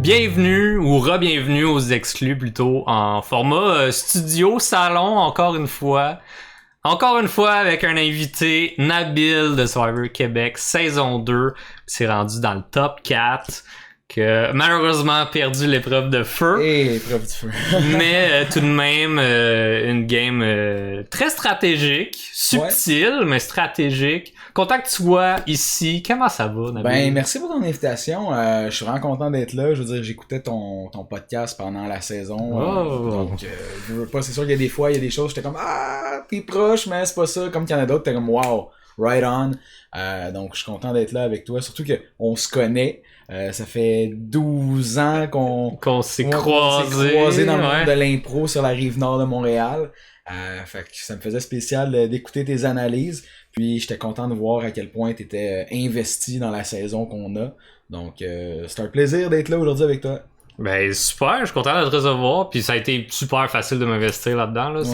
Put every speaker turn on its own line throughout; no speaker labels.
Bienvenue ou re-bienvenue aux exclus plutôt en format studio salon encore une fois. Encore une fois avec un invité, Nabil de Survivor Québec, saison 2. C'est rendu dans le top 4. Que malheureusement perdu l'épreuve de feu.
Et l'épreuve du feu.
Mais tout de même, une game très stratégique, subtile, mais stratégique. Content que tu sois ici. Comment ça va, Nabil?
Ben, merci pour ton invitation. Je suis vraiment content d'être là. Je veux dire, j'écoutais ton podcast pendant la saison. Donc, je veux pas, c'est sûr qu'il y a des fois, il y a des choses, j'étais comme, t'es proche, mais c'est pas ça. Comme qu'il y en a d'autres, t'es comme, wow, right on. Donc, je suis content d'être là avec toi. Surtout qu'on se connaît. Ça fait 12 ans qu'on
s'est croisés
dans le monde de l'impro sur la rive nord de Montréal. Fait que ça me faisait spécial d'écouter tes analyses. Puis j'étais content de voir à quel point tu étais investi dans la saison qu'on a. Donc c'est un plaisir d'être là aujourd'hui avec toi.
Ben super, je suis content de te recevoir. Puis ça a été super facile de m'investir là-dedans. Là.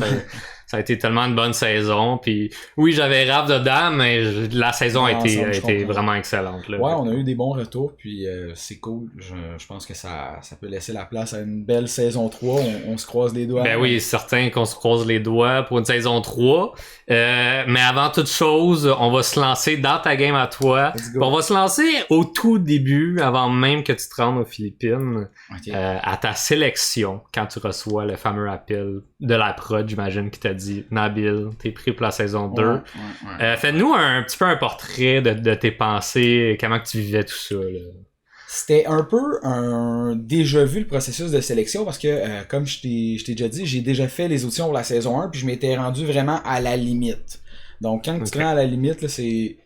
Ça a été tellement une bonne saison. Puis oui, j'avais rêve dedans, mais la saison a été vraiment excellente. Là.
Ouais, on a eu des bons retours. Puis c'est cool. Je pense que ça peut laisser la place à une belle saison 3. On se croise les doigts.
Ben oui, certain qu'on se croise les doigts pour une saison 3. Mais avant toute chose, on va se lancer dans ta game à toi. On va se lancer au tout début, avant même que tu te rendes aux Philippines, à ta sélection, quand tu reçois le fameux appel de la prod, j'imagine, qui t'a dit « Nabil, t'es pris pour la saison 2 ». Fais-nous un petit peu un portrait de tes pensées, comment que tu vivais tout ça, là.
C'était un peu un déjà vu le processus de sélection parce que, comme je t'ai déjà dit, j'ai déjà fait les auditions pour la saison 1 puis je m'étais rendu vraiment à la limite. Donc, quand tu te rends à la limite, là, c'est...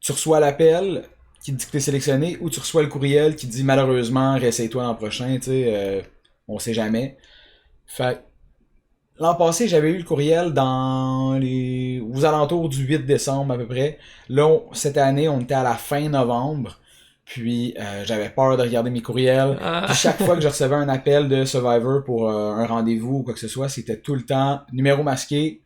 Tu reçois l'appel qui te dit que t'es sélectionné ou tu reçois le courriel qui te dit malheureusement, réessaye-toi l'an prochain, tu sais, on sait jamais. Fait l'an passé, j'avais eu le courriel aux alentours du 8 décembre à peu près. Là, cette année, on était à la fin novembre. Puis j'avais peur de regarder mes courriels. Puis chaque fois que je recevais un appel de Survivor pour un rendez-vous ou quoi que ce soit, c'était tout le temps numéro masqué.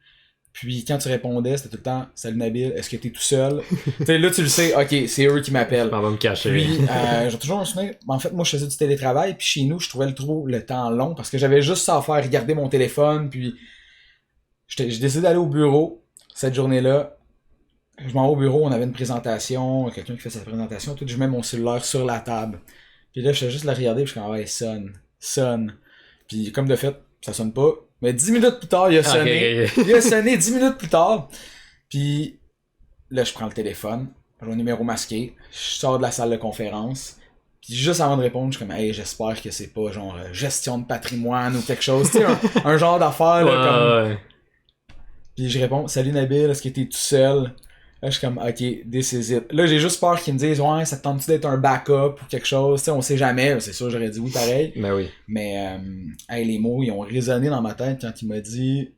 Puis quand tu répondais, c'était tout le temps « Salut Nabil, est-ce que t'es tout seul? » Tu sais, là tu le sais, ok, c'est eux qui m'appellent.
On va me cacher.
Puis j'ai toujours un souvenir, en fait moi je faisais du télétravail, puis chez nous je trouvais le temps long parce que j'avais juste ça à faire, regarder mon téléphone, puis j'ai décidé d'aller au bureau cette journée-là. Je m'en vais au bureau, on avait une présentation, quelqu'un qui fait sa présentation, tout, je mets mon cellulaire sur la table. Puis là, je fais juste la regarder, puis je suis comme, sonne. Puis comme de fait, ça sonne pas. Mais 10 minutes plus tard, il a sonné. Il a sonné 10 minutes plus tard. Puis là, je prends le téléphone, j'ai un numéro masqué, je sors de la salle de conférence. Puis juste avant de répondre, je suis comme, hey, j'espère que c'est pas genre gestion de patrimoine ou quelque chose. Tu sais, un genre d'affaire, là, comme... Puis je réponds, salut Nabil, est-ce que t'es tout seul? Là, je suis comme, ok, this is it. Là, j'ai juste peur qu'ils me disent, ouais, ça te tente-tu d'être un backup ou quelque chose? Tu sais, on sait jamais. C'est sûr, j'aurais dit oui, pareil.
Ben oui.
Mais, les mots, ils ont résonné dans ma tête quand il m'a dit,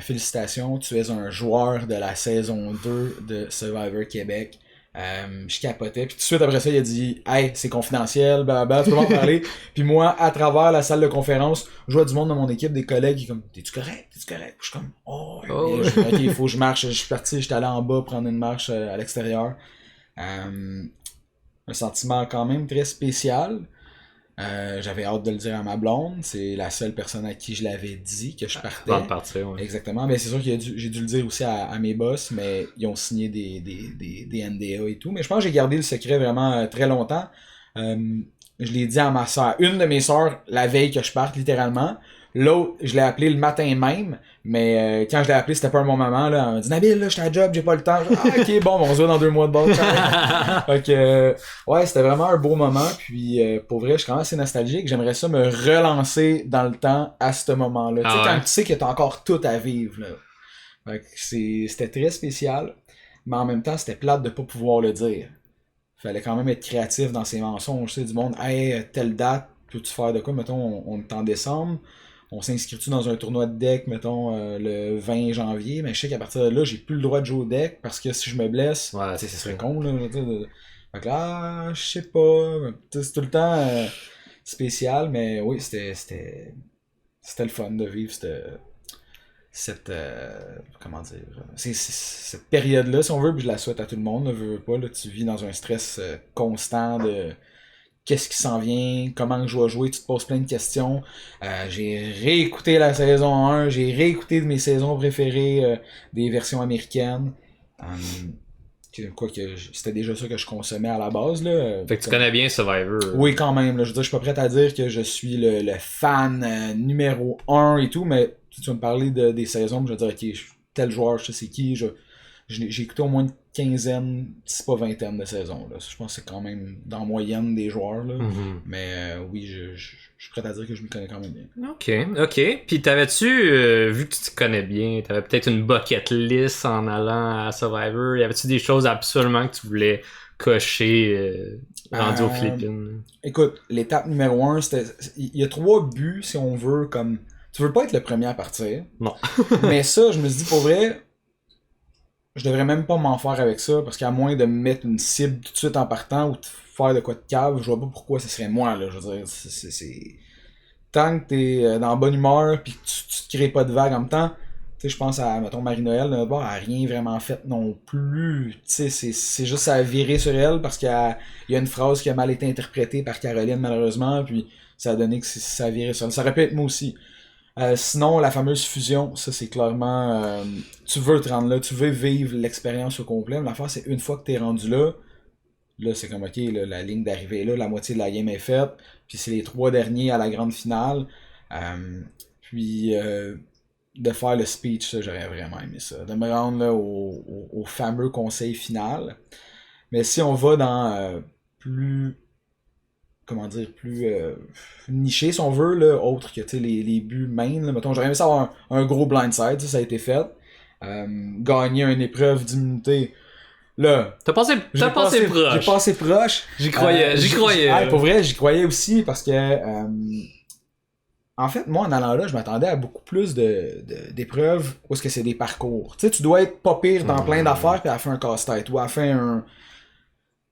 félicitations, tu es un joueur de la saison 2 de Survivor Québec. Je capotais. Puis tout de suite après ça, il a dit, hey, c'est confidentiel, blablabla, tu peux m'en parler. Puis moi, à travers la salle de conférence, je vois du monde de mon équipe, des collègues, qui sont comme, t'es-tu correct? Puis je suis comme, ok, il faut que je marche. Je suis parti, j'étais allé en bas prendre une marche à l'extérieur. Un sentiment quand même très spécial. J'avais hâte de le dire à ma blonde. C'est la seule personne à qui je l'avais dit que je partais.
Avant de partir, ouais.
Exactement. Mais c'est sûr que j'ai dû le dire aussi à mes boss, mais ils ont signé des NDA et tout. Mais je pense que j'ai gardé le secret vraiment très longtemps. Je l'ai dit à ma soeur. Une de mes sœurs, la veille que je parte, littéralement. L'autre, je l'ai appelé le matin même, mais quand je l'ai appelé, c'était pas un bon moment. Là. Elle m'a dit, Nabil, là, je suis à job, j'ai pas le temps. Ok, bon, on se voit dans 2 mois de bord. Fait que, ouais, c'était vraiment un beau moment. Puis, pour vrai, je suis quand même assez nostalgique. J'aimerais ça me relancer dans le temps à ce moment-là. Tu sais, quand tu sais que t'as encore tout à vivre. Là. Fait que c'était très spécial, mais en même temps, c'était plate de pas pouvoir le dire. Fallait quand même être créatif dans ses mensonges. Tu sais, du monde, hey, telle date, peux-tu faire de quoi? Mettons, on est en décembre. On s'inscrit-tu dans un tournoi de deck, mettons, le 20 janvier, mais je sais qu'à partir de là, j'ai plus le droit de jouer au deck, parce que si je me blesse,
ouais,
ce serait con, là. Fait que là, je sais pas. C'est tout le temps spécial, mais oui, c'était le fun de vivre cette comment dire, cette période-là, si on veut, puis je la souhaite à tout le monde, là, veux pas, là, tu vis dans un stress constant de qu'est-ce qui s'en vient, comment je vais jouer, tu te poses plein de questions. J'ai réécouté la saison 1, j'ai réécouté de mes saisons préférées des versions américaines. Quoique c'était déjà ça que je consommais à la base. Là,
fait que tu connais bien Survivor.
Oui, quand même. Là, je veux dire, je suis pas prêt à dire que je suis le fan numéro 1 et tout, mais tu vas me parler des saisons, je vais dire, ok, tel joueur, je sais c'est qui, j'ai écouté au moins une quinzaine, si pas vingtaine de saisons. Là. Je pense que c'est quand même dans la moyenne des joueurs. Là.
Mm-hmm.
Mais oui, je suis prêt à dire que je m'y connais quand même bien.
Ok. Puis t'avais-tu, vu que tu te connais bien, t'avais peut-être une bucket list en allant à Survivor? Y avait-tu des choses absolument que tu voulais cocher rendu aux Philippines?
Écoute, l'étape numéro 1, il y a 3 buts si on veut, comme... Tu veux pas être le premier à partir.
Non.
Mais ça, je me suis dit, pour vrai... Je devrais même pas m'en faire avec ça, parce qu'à moins de me mettre une cible tout de suite en partant ou de faire de quoi de cave, je vois pas pourquoi ce serait moi, là. Je veux dire, c'est... Tant que t'es dans bonne humeur pis que tu te crées pas de vagues en même temps, tu sais, je pense à, mettons, Marie-Noël, elle a rien vraiment fait non plus. Tu sais, c'est juste à virer sur elle parce qu'il y a une phrase qui a mal été interprétée par Caroline, malheureusement, puis ça a donné que ça a viré sur elle. Ça aurait pu être moi aussi. Sinon, la fameuse fusion, ça c'est clairement... tu veux te rendre là, tu veux vivre l'expérience au complet, mais l'affaire c'est une fois que t'es rendu là, c'est comme ok, là, la ligne d'arrivée est là, la moitié de la game est faite, puis c'est les 3 derniers à la grande finale. Puis de faire le speech, ça j'aurais vraiment aimé ça. De me rendre là au fameux conseil final. Mais si on va dans plus... comment dire, plus niché si on veut, là, autre que les buts main. Là. Mettons, j'aurais aimé ça avoir un gros blindside, ça a été fait. Gagner une épreuve d'immunité. Là,
T'as passé proche.
J'ai passé proche.
J'y croyais.
Pour vrai, j'y croyais aussi parce que en fait, moi en allant là, je m'attendais à beaucoup plus d'épreuves où est-ce que c'est des parcours. Tu sais, tu dois être pas pire dans plein d'affaires puis à la fin un casse-tête ou à la fin un...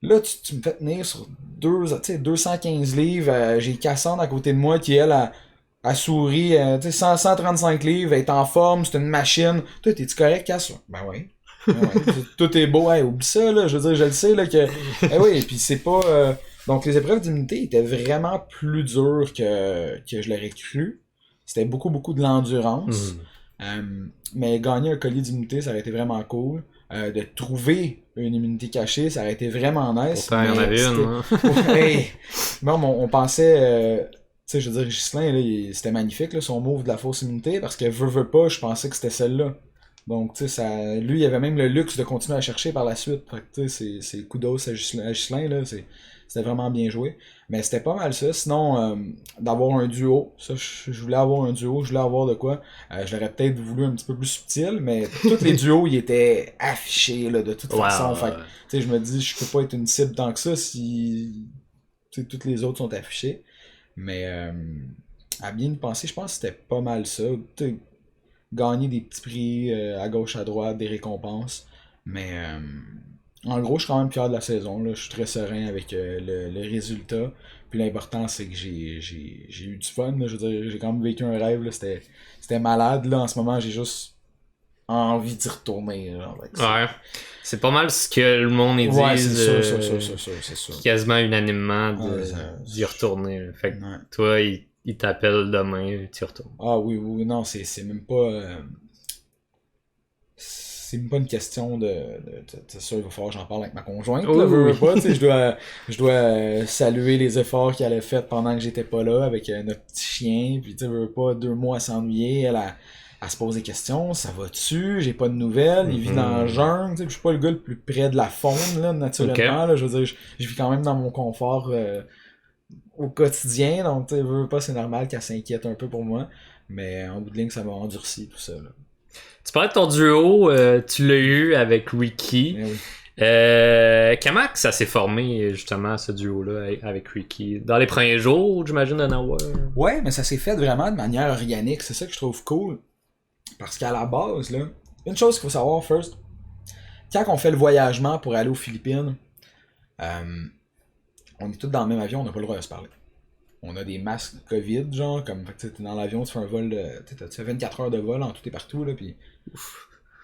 Là, tu me fais tenir sur 215 livres. J'ai Cassandre à côté de moi qui, elle, a souri. 135 livres, elle est en forme, c'est une machine. Toi, t'es-tu correct, Cass? Ben oui. Tout est beau. Hey, oublie ça, là. Je veux dire, je le sais, là, que... oui, puis c'est pas... Donc, les épreuves d'immunité étaient vraiment plus dures que je l'aurais cru. C'était beaucoup de l'endurance. Mais gagner un collier d'immunité, ça aurait été vraiment cool. De trouver une immunité cachée, ça aurait été vraiment nice.
Pourtant, il y en avait une. Hein?
Hey, bon, on pensait... tu sais, je veux dire, Ghislain, là, c'était magnifique, là, son move de la fausse immunité, parce que veut pas, je pensais que c'était celle-là. Donc, tu sais, lui, il avait même le luxe de continuer à chercher par la suite. Fait que, tu sais, c'est kudos à Ghislain, là, c'était vraiment bien joué. Mais c'était pas mal ça. Sinon, d'avoir un duo, ça, je voulais avoir un duo, je voulais avoir de quoi. Je l'aurais peut-être voulu un petit peu plus subtil, mais tous les duos, ils étaient affichés, là, de toute façon. Fait que, tu sais, je me dis, je peux pas être une cible tant que ça si, tu sais, toutes les autres sont affichées. Mais, à bien y penser, je pense que c'était pas mal ça. T'sais, gagner des petits prix à gauche, à droite, des récompenses. Mais en gros, je suis quand même fier de la saison. Là. Je suis très serein avec le résultat. Puis l'important, c'est que j'ai eu du fun. Là. Je veux dire, j'ai quand même vécu un rêve. Là. C'était malade. Là. En ce moment, j'ai juste envie d'y retourner. Là,
ouais. C'est pas mal ce que le monde dit.
Ouais, c'est sûr.
Quasiment unanimement d'y retourner. Là. Fait que toi, il t'appelle demain, tu y retournes.
Ah oui, non, c'est même pas... c'est même pas une question de c'est sûr, il va falloir que j'en parle avec ma conjointe. Là, veux pas, je dois saluer les efforts qu'elle a fait pendant que j'étais pas là avec notre petit chien. Puis tu veux pas 2 mois à s'ennuyer. Elle se pose des questions. Ça va-tu? J'ai pas de nouvelles. Il vit dans le jungle. Je suis pas le gars le plus près de la faune, là, naturellement. Okay. Là, je veux dire, je vis quand même dans mon confort... au quotidien, donc tu veux pas, c'est normal qu'elle s'inquiète un peu pour moi, mais en bout de ligne ça m'a endurci tout ça. Là.
Tu parlais de ton duo, tu l'as eu avec Ricky. Oui. Comment ça s'est formé justement ce duo-là avec Ricky? Dans les premiers jours, j'imagine, de Nowhere?
Ouais, mais ça s'est fait vraiment de manière organique, c'est ça que je trouve cool. Parce qu'à la base, là, une chose qu'il faut savoir first, quand on fait le voyagement pour aller aux Philippines, on est tous dans le même avion, on n'a pas le droit de se parler. On a des masques COVID, genre, comme, fait que t'es dans l'avion, tu fais un vol tu fais 24 heures de vol en tout et partout, là, pis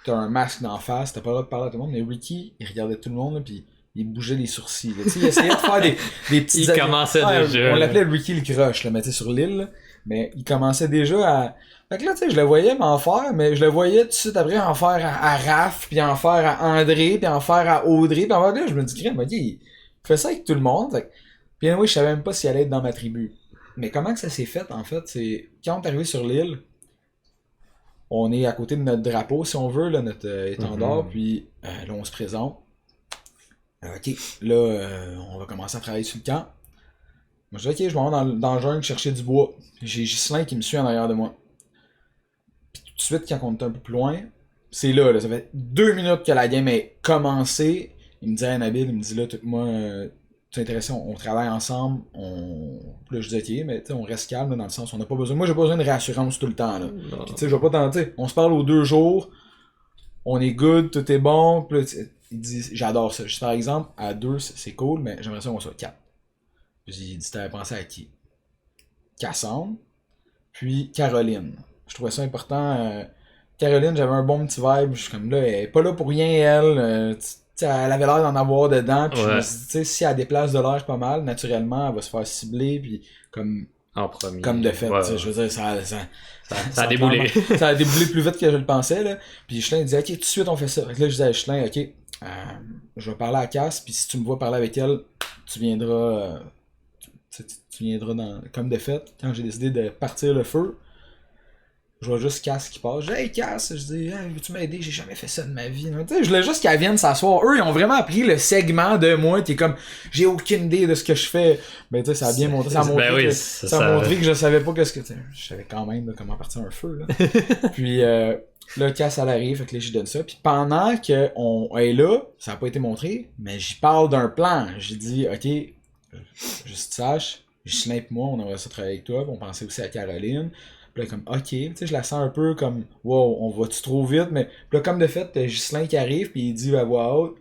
t'as un masque d'en face, t'as pas le droit de parler à tout le monde, mais Ricky, il regardait tout le monde, là, pis il bougeait les sourcils. Là. Il essayait de faire des petites...
Il commençait déjà.
On l'appelait Ricky le crush, là, mais tu sais, sur l'île. Là. Mais il commençait déjà à... Fait que là, tu sais, je le voyais m'en faire, mais je le voyais tout de suite après en faire à Raph, puis en faire à André, puis en faire à Audrey. Puis en fait, là, je me dis, crème, ok, il fait ça avec tout le monde. Fait que... Puis anyway, je savais même pas s'il allait être dans ma tribu. Mais comment que ça s'est fait, en fait, c'est... Quand on est arrivé sur l'île, on est à côté de notre drapeau, si on veut, là, notre étendard, puis là, on se présente. Ok, là, on va commencer à travailler sur le camp. Moi, je dis, ok, je vais dans le jungle chercher du bois. J'ai Ghislain qui me suit en arrière de moi. Puis tout de suite, quand on est un peu plus loin, c'est là, ça fait 2 minutes que la game est commencée. Il me dit, hey, Nabil, il me dit là, moi, tu es intéressé, on travaille ensemble. Puis là, je dis, ok, mais on reste calme, là, dans le sens, on n'a pas besoin. Moi, j'ai pas besoin de réassurance tout le temps, là. Puis tu sais, je vais pas tenter. On se parle aux 2 jours, on est good, tout est bon. Puis là, il dit, j'adore ça. Je dis, par exemple, à 2, c'est cool, mais j'aimerais ça qu'on soit 4. J'ai dit, t'avais pensé à qui? Cassandre, puis Caroline. Je trouvais ça important. Caroline, j'avais un bon petit vibe. Je suis comme là, elle est pas là pour rien, elle. Elle avait l'air d'en avoir dedans. Puis je me suis dit, tu sais, si elle déplace de l'air pas mal, naturellement, elle va se faire cibler. Puis comme,
en premier.
Comme de fait. Je veux dire, ça
a déboulé.
Ça a déboulé plus vite que je le pensais. Là. Puis Ghislain dit, ok, tout de suite, on fait ça. Fait que là, je disais à Ghislain, ok, je vais parler à Cass. Puis si tu me vois parler avec elle, tu viendras. Tu viendras comme de fait, quand j'ai décidé de partir le feu, je vois juste Cass qui passe. Je dis, hey Cass, je dis, hey, veux-tu m'aider? J'ai jamais fait ça de ma vie. Je voulais juste qu'elle vienne s'asseoir. Eux, ils ont vraiment pris le segment de moi qui est comme, j'ai aucune idée de ce que je fais. Ben, tu sais, ça a bien montré. Ça a montré que je savais pas qu'est-ce que. Je savais quand même là, comment partir un feu. Là. Puis, là, Cass, elle arrive, fait que là, j'y donne ça. Puis pendant qu'on est là, ça a pas été montré, mais j'y parle d'un plan. J'ai dit, ok, juste sache, Ghislain et moi, on aimerait ça travailler avec toi, on pensait aussi à Caroline. Puis là, comme, ok, tu sais, je la sens un peu comme, wow, on va-tu trop vite, mais puis là, comme de fait, Ghislain qui arrive, puis il dit à voix haute,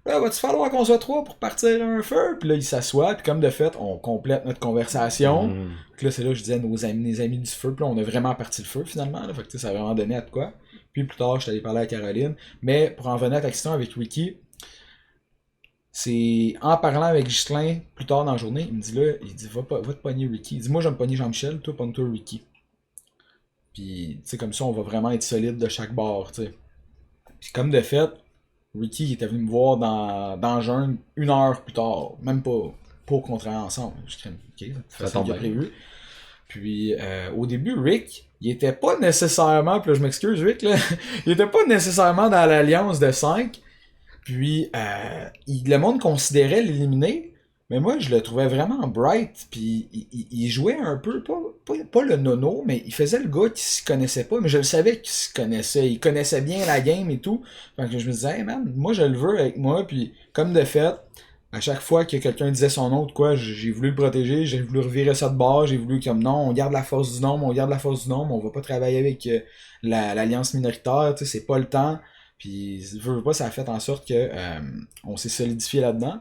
là, va-tu falloir qu'on soit 3 pour partir un feu? Puis là, il s'assoit, puis comme de fait, on complète notre conversation. Puis là, c'est là que je disais les amis du feu, puis là, on a vraiment parti le feu finalement, là, fait que ça a vraiment donné à de quoi. Puis plus tard, je suis allé parler à Caroline. Mais pour en venir à ta question avec Ricky, c'est en parlant avec Ghislain plus tard dans la journée, il me dit là, il dit va te pogner Ricky. Il dit moi je vais me pogner Jean-Michel, toi pogne-toi Ricky. Puis tu sais comme ça on va vraiment être solide de chaque bord, tu sais. Puis comme de fait, Ricky il était venu me voir dans le jungle 1 heure plus tard, même pas pour qu'on travaille ensemble. Je crée ok, ça tombe bien prévu. Puis au début Rick, il était pas nécessairement, puis là je m'excuse Rick là, il était pas nécessairement dans l'alliance de 5. Puis, le monde considérait l'éliminer, mais moi, je le trouvais vraiment bright. Puis, il jouait un peu, pas le nono, mais il faisait le gars qui s'y connaissait pas, mais je le savais qu'il s'y connaissait. Il connaissait bien la game et tout. Fait que je me disais, hey man, moi, je le veux avec moi. Puis, comme de fait, à chaque fois que quelqu'un disait son nom de quoi, j'ai voulu le protéger, j'ai voulu revirer ça de bord, j'ai voulu comme non, on garde la force du nombre, on va pas travailler avec l'alliance minoritaire, tu sais, c'est pas le temps. Puis, veux pas, ça a fait en sorte que on s'est solidifié là-dedans.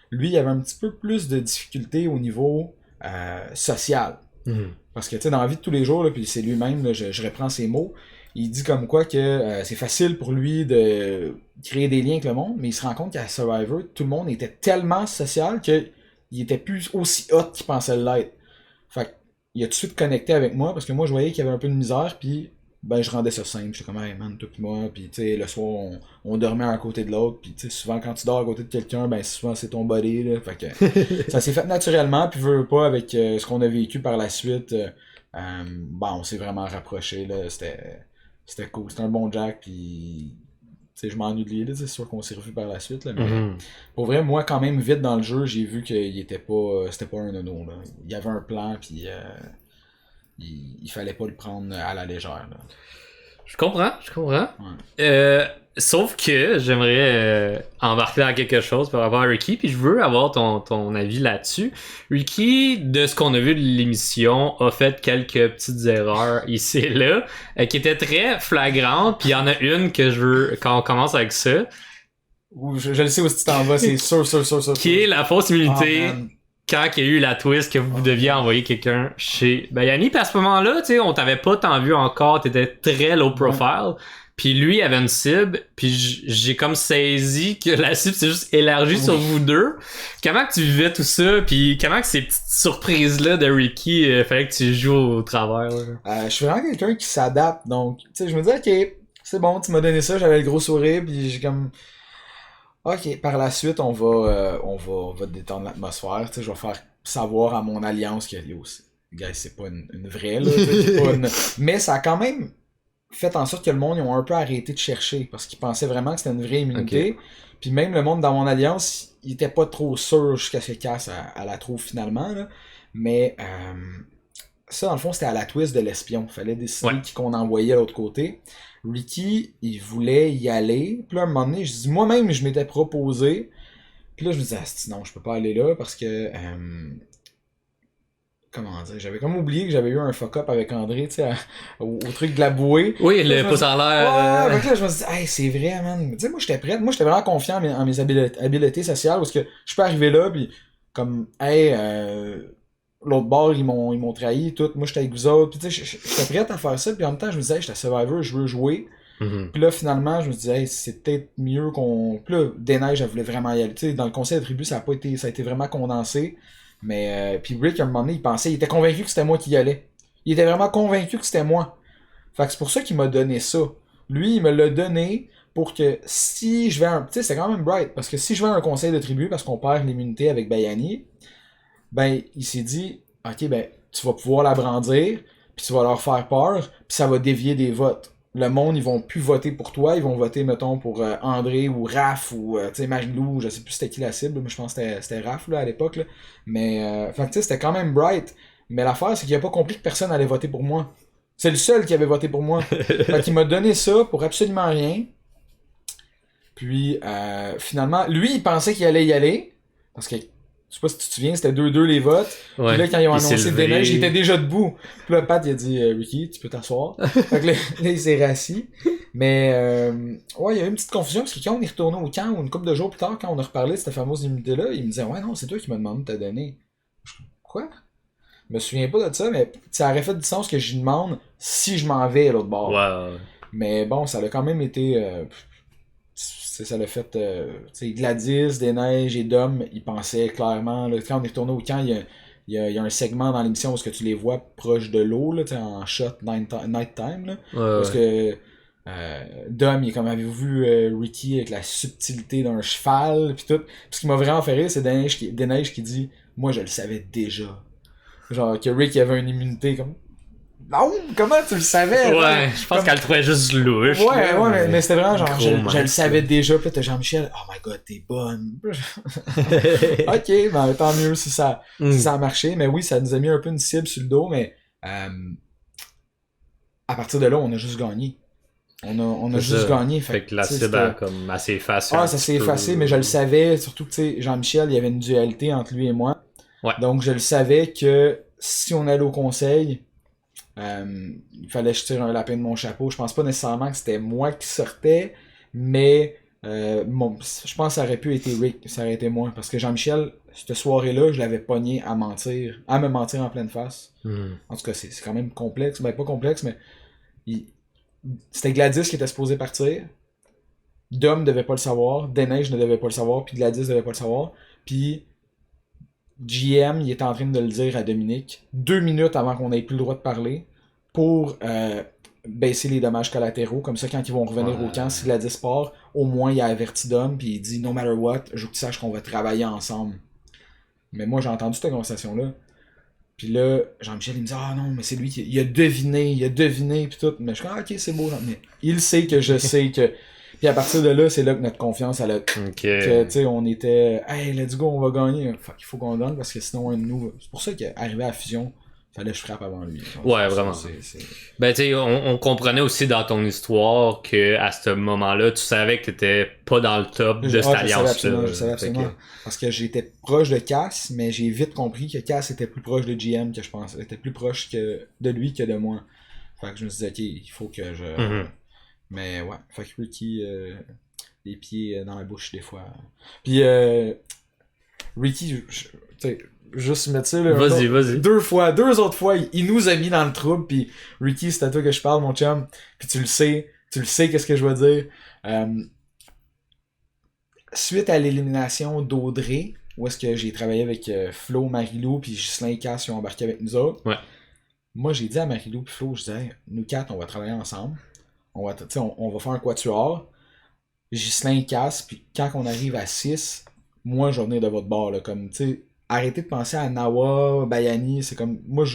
Lui, il avait un petit peu plus de difficultés au niveau social. Parce que, tu sais, dans la vie de tous les jours, là, puis c'est lui-même, là, je reprends ses mots, il dit comme quoi que c'est facile pour lui de créer des liens avec le monde, mais il se rend compte qu'à Survivor, tout le monde était tellement social qu'il était plus aussi hot qu'il pensait l'être. Fait qu'il a tout de suite connecté avec moi, parce que moi, je voyais qu'il y avait un peu de misère, puis ben je rendais ça simple, j'étais comme hey man, toi pis moi, pis tu sais le soir on dormait un à côté de l'autre, pis tu sais souvent quand tu dors à côté de quelqu'un, ben souvent c'est ton body là, fait que ça s'est fait naturellement, puis veux pas avec ce qu'on a vécu par la suite, on s'est vraiment rapproché là, c'était cool, c'était un bon Jack, pis tu sais je m'ennuie de lui là, c'est sûr qu'on s'est revu par la suite là, mais pour vrai moi quand même vite dans le jeu j'ai vu qu'il était pas, c'était pas un nono là, il y avait un plan pis il fallait pas le prendre à la légère. Là.
Je comprends.
Ouais.
Sauf que j'aimerais embarquer dans quelque chose par rapport à Ricky, puis je veux avoir ton avis là-dessus. Ricky, de ce qu'on a vu de l'émission, a fait quelques petites erreurs ici et là, qui étaient très flagrantes, puis il y en a une que je veux, quand on commence avec ça.
Je le sais où tu t'en vas, c'est sûr.
Qui est la fausse immunité. Quand il y a eu la twist que vous deviez envoyer quelqu'un chez Yannick, à ce moment-là, tu sais, on t'avait pas tant vu encore, t'étais très low profile. puis lui avait une cible, puis j'ai comme saisi que la cible s'est juste élargie sur vous deux. Comment que tu vivais tout ça, puis comment que ces petites surprises-là de Ricky, fallait que tu joues au travers, là?
Je suis vraiment quelqu'un qui s'adapte, donc, tu sais, je me dis, ok, c'est bon, tu m'as donné ça, j'avais le gros sourire, puis j'ai comme... Ok, par la suite, on va détendre l'atmosphère, tu sais, je vais faire savoir à mon alliance que, yo, gars, c'est pas une vraie, là, c'est pas une... Mais ça a quand même fait en sorte que le monde, ils ont un peu arrêté de chercher, parce qu'ils pensaient vraiment que c'était une vraie immunité, puis même le monde dans mon alliance, il était pas trop sûr jusqu'à ce que Cass elle la trouve finalement, là, mais ça, dans le fond, c'était à la twist de l'espion, fallait décider qui qu'on envoyait à l'autre côté. Ricky, il voulait y aller, puis là, à un moment donné, je dis, moi-même, je m'étais proposé, puis là, je me disais, non, je peux pas aller là, parce que... comment dire, j'avais comme oublié que j'avais eu un fuck-up avec André, tu sais, au truc de la bouée.
Oui, le pouce en l'air.
Ouais, là, je me suis dit, hey, c'est vrai, man. Tu sais, moi, j'étais prête. Moi, j'étais vraiment confiant en mes habiletés sociales, parce que je peux arriver là, puis comme, hey, l'autre bord, ils m'ont trahi, tout. Moi, j'étais avec vous autres. Puis, tu sais, j'étais prête à faire ça, puis en même temps, je me disais, hey, j'étais Survivor, je veux jouer. Puis là, finalement, je me disais, hey, c'est peut-être mieux qu'on. Puis là, Des-Neiges, elle voulait vraiment y aller. Tu sais, dans le conseil de tribu, ça a été vraiment condensé. Mais puis Rick, à un moment donné, il était convaincu que c'était moi qui y allais. Il était vraiment convaincu que c'était moi. Fait que c'est pour ça qu'il m'a donné ça. Lui, il me l'a donné pour que si je vais tu sais, c'est quand même bright, parce que si je vais à un conseil de tribu, parce qu'on perd l'immunité avec Bayani, ben, il s'est dit, ok, ben, tu vas pouvoir la brandir, puis tu vas leur faire peur, puis ça va dévier des votes. Le monde, ils vont plus voter pour toi, ils vont voter, mettons, pour André ou Raph ou, tu sais, Marie-Lou, je sais plus c'était qui la cible, mais je pense que c'était Raph, là, à l'époque, là. Mais, fait que, tu sais, c'était quand même bright. Mais l'affaire, c'est qu'il a pas compris que personne allait voter pour moi. C'est le seul qui avait voté pour moi. Fait qu'il m'a donné ça pour absolument rien. Puis, finalement, lui, il pensait qu'il allait y aller, parce que je sais pas si tu te souviens, c'était 2-2 les votes.
Ouais.
Puis là, quand ils ont annoncé Des-Neiges, il était déjà debout. Puis là, Pat, il a dit Ricky, tu peux t'asseoir. Fait que là, il s'est rassis. Mais, ouais, il y a eu une petite confusion, parce que quand on est retourné au camp, ou une couple de jours plus tard, quand on a reparlé de cette fameuse immunité-là, il me disait, ouais, non, c'est toi qui m'as demandé de te donner. Quoi? Je me souviens pas de ça, mais ça aurait fait du sens que je lui demande si je m'en vais à l'autre bord.
Ouais.
Mais bon, ça a quand même été. Ça l'a fait, tu sais, Gladys, Des-Neiges et Dom, ils pensaient clairement, là, quand on est retourné au camp, il y a un segment dans l'émission où que tu les vois proche de l'eau, là, en shot nighttime, là, parce que Dom, il est comme, avez-vous vu Ricky avec la subtilité d'un cheval, pis tout. Puis ce qui m'a vraiment fait rire, c'est Des-Neiges qui dit, moi je le savais déjà. Genre que Rick avait une immunité comme... Non, comment tu le savais?
Ouais, je pense qu'elle le trouvait juste louche.
Ouais, mais c'était vraiment genre, je le savais déjà, pis là t'as Jean-Michel, oh my god, t'es bonne. Ok, ben tant mieux si ça a marché, mais oui, ça nous a mis un peu une cible sur le dos, mais à partir de là, on a juste gagné. On a juste gagné.
Fait que la cible a comme assez effacé.
Ah, ça s'est effacé, mais je le savais, surtout que tu sais, Jean-Michel, il y avait une dualité entre lui et moi.
Ouais.
Donc je le savais que si on allait au conseil, il fallait que je tire un lapin de mon chapeau. Je pense pas nécessairement que c'était moi qui sortais, mais je pense que ça aurait pu être Rick, ça aurait été moi. Parce que Jean-Michel, cette soirée-là, je l'avais pogné à me mentir en pleine face. En tout cas, c'est quand même complexe. Ben, pas complexe, mais c'était Gladys qui était supposé partir. Dom devait pas le savoir, Des-Neiges ne devait pas le savoir, puis Gladys devait pas le savoir. Puis GM, il était en train de le dire à Dominique 2 minutes avant qu'on ait plus le droit de parler pour baisser les dommages collatéraux. Comme ça, quand ils vont revenir au camp, si Gladys part, au moins il a averti Dom, puis il dit no matter what, je veux que tu saches qu'on va travailler ensemble. Mais moi, j'ai entendu cette conversation-là. Puis là, Jean-Michel, il me dit ah non, mais c'est lui qui il a deviné, puis tout. Mais je suis comme, ok, c'est beau, mais il sait que je sais que. Puis à partir de là, c'est là que notre confiance, elle a... Que, tu sais, on était... Hey, let's go, on va gagner. Fait qu'il faut qu'on donne, parce que sinon, un de nous... C'est pour ça qu'arrivé à la fusion, fallait que je frappe avant lui. Donc,
ouais, vraiment. Ben, tu sais, on comprenait aussi dans ton histoire que à ce moment-là, tu savais que t'étais pas dans le top de cette alliance-là.
Je savais absolument. Parce que j'étais proche de Cass, mais j'ai vite compris que Cass était plus proche de GM que je pensais. Elle était plus proche de lui que de moi. Fait que je me suis dit, ok, il faut que je... Mais ouais, fait que Ricky, les pieds dans la bouche des fois. Puis Ricky, tu sais, juste mettre ça là.
Vas-y.
Deux autres fois, il nous a mis dans le trouble, puis Ricky, c'est à toi que je parle, mon chum. Puis tu le sais, Tu le sais, qu'est-ce que je veux dire. Suite à l'élimination d'Audrey, où est-ce que j'ai travaillé avec Flo, Marilou, puis Ghislain et Cass qui ont embarqué avec nous autres.
Ouais.
Moi, j'ai dit à Marilou puis Flo, je disais, nous quatre, on va travailler ensemble. On va faire un quatuor. Ghislain et Cass, puis quand on arrive à 6, moi, je vais venir de votre bord, là, comme, tu sais, arrêtez de penser à Nawa, Bayani, c'est comme, moi,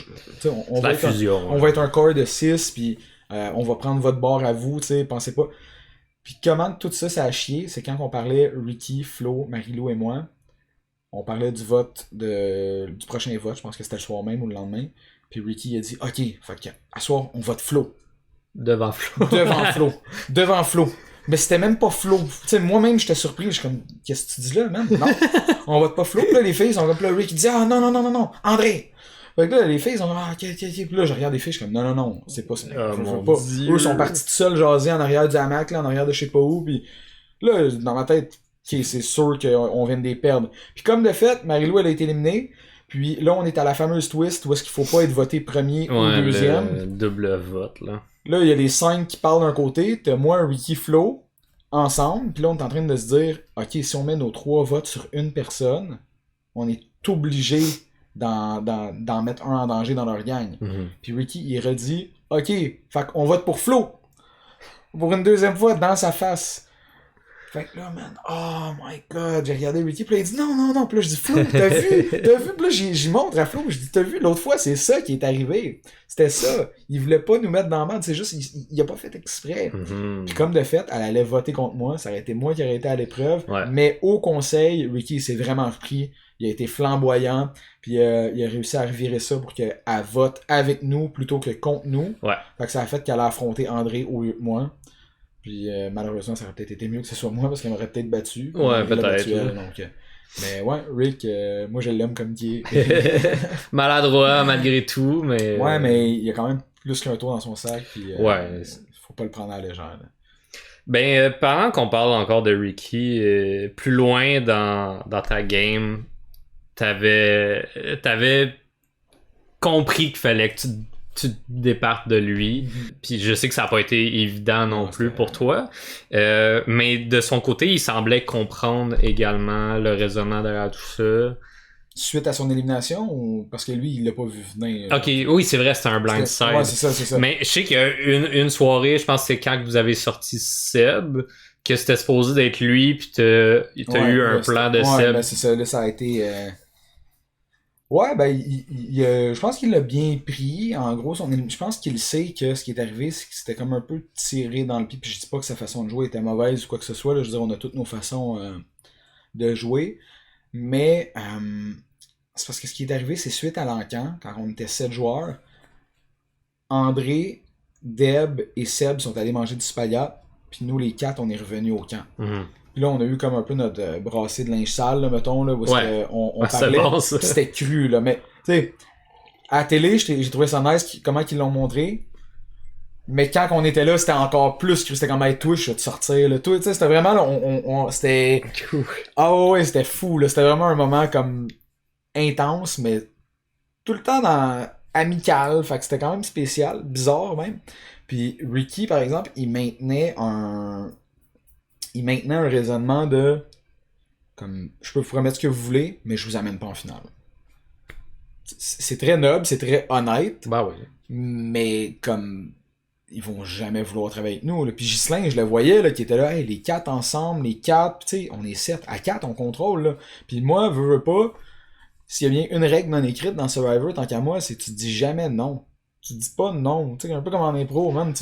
on va être un corps de 6, puis on va prendre votre bord à vous, tu sais, pensez pas. Puis comment tout ça, ça a chié, c'est quand on parlait, Ricky, Flo, Marilou et moi, on parlait du vote, du prochain vote, je pense que c'était le soir même ou le lendemain, puis Ricky a dit, ok, fait que, à soir, on vote Flo.
Devant Flo.
Devant Flo. Mais c'était même pas Flo. Tu sais, moi-même, j'étais surpris. Je suis comme, qu'est-ce que tu dis là, man? Non, on vote pas Flo. Puis là, les filles sont comme, là, Rick, qui dit, ah, non, André. Fait que là, les filles sont comme, ah, ok. Puis là, je regarde les filles, je suis comme, non, c'est pas ça. Eux sont partis tout seuls jaser en arrière du hamac, là, en arrière de je sais pas où. Puis là, dans ma tête, ok, c'est sûr qu'on vient de les perdre. Puis comme de fait, Marilou, elle a été éliminée. Puis là, on est à la fameuse twist où est-ce qu'il faut pas être voté premier ou deuxième.
Le double vote, là.
Là, il y a les 5 qui parlent d'un côté, t'as moi, Ricky, Flo, ensemble, puis là, on est en train de se dire, ok, si on met nos 3 votes sur une personne, on est obligé d'en mettre un en danger dans leur gang.
Mm-hmm.
Puis Ricky, il redit, ok, fait qu'on vote pour Flo. Pour une deuxième fois, dans sa face. Fait que là, man, oh my god, j'ai regardé Ricky, puis là, il dit non, puis là, je dis, Flo, t'as vu, puis là, j'y montre à Flo, je dis, t'as vu, l'autre fois, c'est ça qui est arrivé. C'était ça. Il voulait pas nous mettre dans la merde, c'est juste, il a pas fait exprès.
Mm-hmm.
Puis comme de fait, elle allait voter contre moi, ça aurait été moi qui aurais été à l'épreuve,
ouais.
Mais au conseil, Ricky s'est vraiment repris, il a été flamboyant, puis il a réussi à revirer ça pour qu'elle vote avec nous plutôt que contre nous.
Ouais.
Fait que ça a fait qu'elle a affronté André ou moi. Puis malheureusement, ça aurait peut-être été mieux que ce soit moi parce qu'elle m'aurait peut-être battu.
Ouais, peut-être.
Mais ouais, Rick, moi je l'aime comme qui est.
Maladroit malgré tout, mais.
Ouais, mais il y a quand même plus qu'un tour dans son sac. Puis
ouais.
Faut pas le prendre à la légère. Là.
Ben, pendant qu'on parle encore de Ricky, plus loin dans ta game, t'avais compris qu'il fallait que tu départes de lui. Puis je sais que ça n'a pas été évident non plus pour toi. Mais de son côté, il semblait comprendre également le raisonnement derrière tout ça.
Suite à son élimination ou parce que lui, il l'a pas vu venir.
Ok, oui, c'est vrai, c'était un blindside.
Ouais, c'est ça.
Mais je sais qu'il y a une soirée, je pense que c'est quand vous avez sorti Seb, que c'était supposé d'être lui, puis t'as eu un plan de Seb.
Ben c'est ça, là, ça a été... Ouais, ben, je pense qu'il l'a bien pris. En gros, je pense qu'il sait que ce qui est arrivé, c'est que c'était comme un peu tiré dans le pied. Puis je dis pas que sa façon de jouer était mauvaise ou quoi que ce soit. Là. Je veux dire, on a toutes nos façons de jouer. Mais c'est parce que ce qui est arrivé, c'est suite à l'encan, quand on était 7 joueurs, André, Deb et Seb sont allés manger du spaghette. Puis nous, les 4, on est revenus au camp.
Mm-hmm.
Puis là, on a eu comme un peu notre brassée de linge sale, là, mettons, là, où on parlait,
bon,
c'était cru, là, mais, tu sais, à la télé, j'ai trouvé ça nice, comment ils l'ont montré, mais quand on était là, c'était encore plus cru, c'était comme, hey, Twitch, je vais te sortir, là, tu sais, c'était vraiment, là, c'était... Ah ouais, c'était fou, là, c'était vraiment un moment, comme, intense, mais tout le temps amical, fait que c'était quand même spécial, bizarre, même. Puis Ricky, par exemple, il maintenait un raisonnement de comme je peux vous promettre ce que vous voulez, mais je vous amène pas en finale. C'est très noble, c'est très honnête.
Bah oui.
Mais comme ils vont jamais vouloir travailler avec nous. Là. Puis Ghislain, je le voyais là, qui était là, hey, les 4 ensemble, les 4, tu sais, on est 7. À 4, on contrôle. Là. Puis moi, veux pas, s'il y a bien une règle non écrite dans Survivor, tant qu'à moi, c'est que tu dis jamais non. Tu dis pas non. Tu sais, un peu comme en impro, man.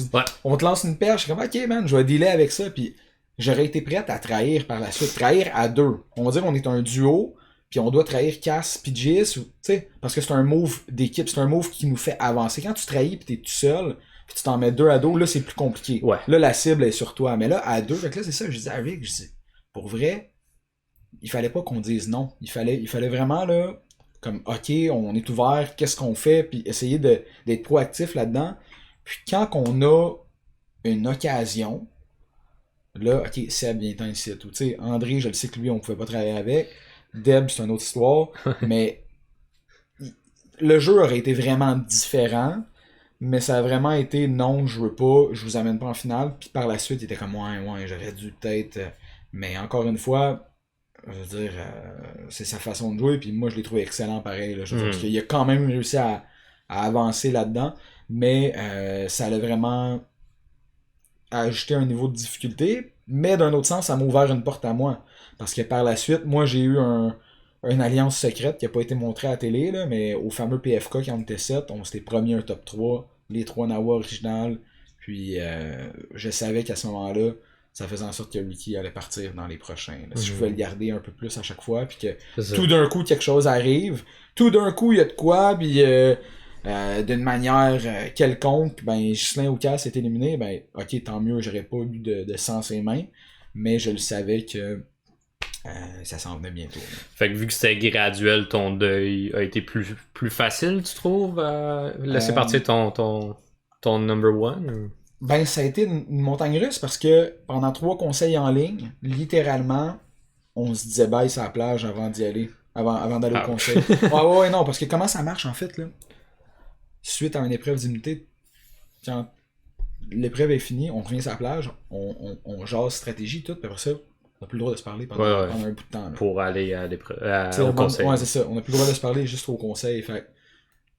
On te lance une perche, je suis comme, ok, man, je vais dealer avec ça. Puis j'aurais été prête à trahir par la suite. Trahir à 2. On va dire qu'on est un duo, puis on doit trahir Cass puis Jis, tu sais, parce que c'est un move d'équipe, c'est un move qui nous fait avancer. Quand tu trahis puis t'es tout seul, puis tu t'en mets 2 à dos, là c'est plus compliqué.
Ouais.
Là la cible est sur toi, mais là à 2, fait que là c'est ça, je disais à Rick, je dis, pour vrai, il fallait pas qu'on dise non. Il fallait vraiment là, comme ok, on est ouvert, qu'est-ce qu'on fait, puis essayer d'être proactif là-dedans. Puis quand on a une occasion, là, ok, Seb vient ici, tout. Tu sais, André, je le sais que lui, on pouvait pas travailler avec. Deb, c'est une autre histoire. Mais le jeu aurait été vraiment différent. Mais ça a vraiment été non, je veux pas, je vous amène pas en finale. Puis par la suite, il était comme ouais, j'aurais dû peut-être. Mais encore une fois, je veux dire, c'est sa façon de jouer. Puis moi, je l'ai trouvé excellent pareil. Là, je veux dire, parce qu'il a quand même réussi à avancer là-dedans. Mais ça allait vraiment ajouter un niveau de difficulté. Mais d'un autre sens, ça m'a ouvert une porte à moi. Parce que par la suite, moi, j'ai eu une alliance secrète qui n'a pas été montrée à la télé, là, mais au fameux PFK, quand on était 7, on s'était promis un top 3, les 3 Nawa originales. Puis je savais qu'à ce moment-là, ça faisait en sorte que Ricky allait partir dans les prochains. Là. Si je pouvais le garder un peu plus à chaque fois, puis que tout d'un coup, quelque chose arrive, tout d'un coup, il y a de quoi, puis d'une manière quelconque, ben Ghislain Oukas est éliminé, ben ok, tant mieux, j'aurais pas eu de sang ses mains, mais je le savais que ça s'en venait bientôt. Là.
Fait que vu que c'était graduel, ton deuil a été plus facile, tu trouves, laisser partir ton number one?
Ben, ça a été une montagne russe parce que pendant 3 conseils en ligne, littéralement, on se disait bye sur la plage avant d'y aller, avant d'aller au conseil. Ouais, non, parce que comment ça marche en fait, là? Suite à une épreuve d'immunité, quand l'épreuve est finie, on revient sur la plage, on jase stratégie, tout, puis après ça, on n'a plus le droit de se parler pendant un bout de temps. Là.
Pour aller à au conseil.
Ouais, c'est ça. On n'a plus le droit de se parler juste au conseil. Fait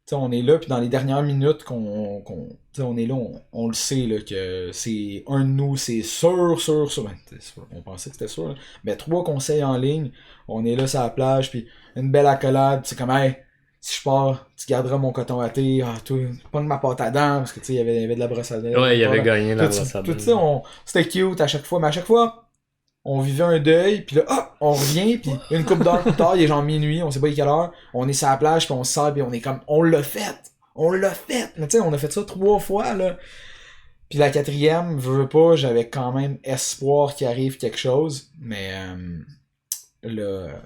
t'sais, on est là, puis dans les dernières minutes on est là, on le sait là, que c'est un de nous, c'est sûr. Ben, on pensait que c'était sûr. Là. Mais 3 conseils en ligne, on est là sur la plage, puis une belle accolade, c'est comme hey, si je pars, tu garderas mon coton à thé, toi, pogne ma pâte à dents, parce que tu sais, il y avait de la brosse à dents.
Ouais, il avait gagné la brosse à dents.
Tout ça, c'était cute à chaque fois, mais à chaque fois, on vivait un deuil, puis là, on revient, puis une couple d'heures plus tard, il est genre minuit, on sait pas quelle heure, on est sur la plage, puis on sort, puis on est comme, on l'a fait! Mais tu sais, on a fait ça 3 fois, là. Puis la 4e, veux pas, j'avais quand même espoir qu'il arrive quelque chose, mais là,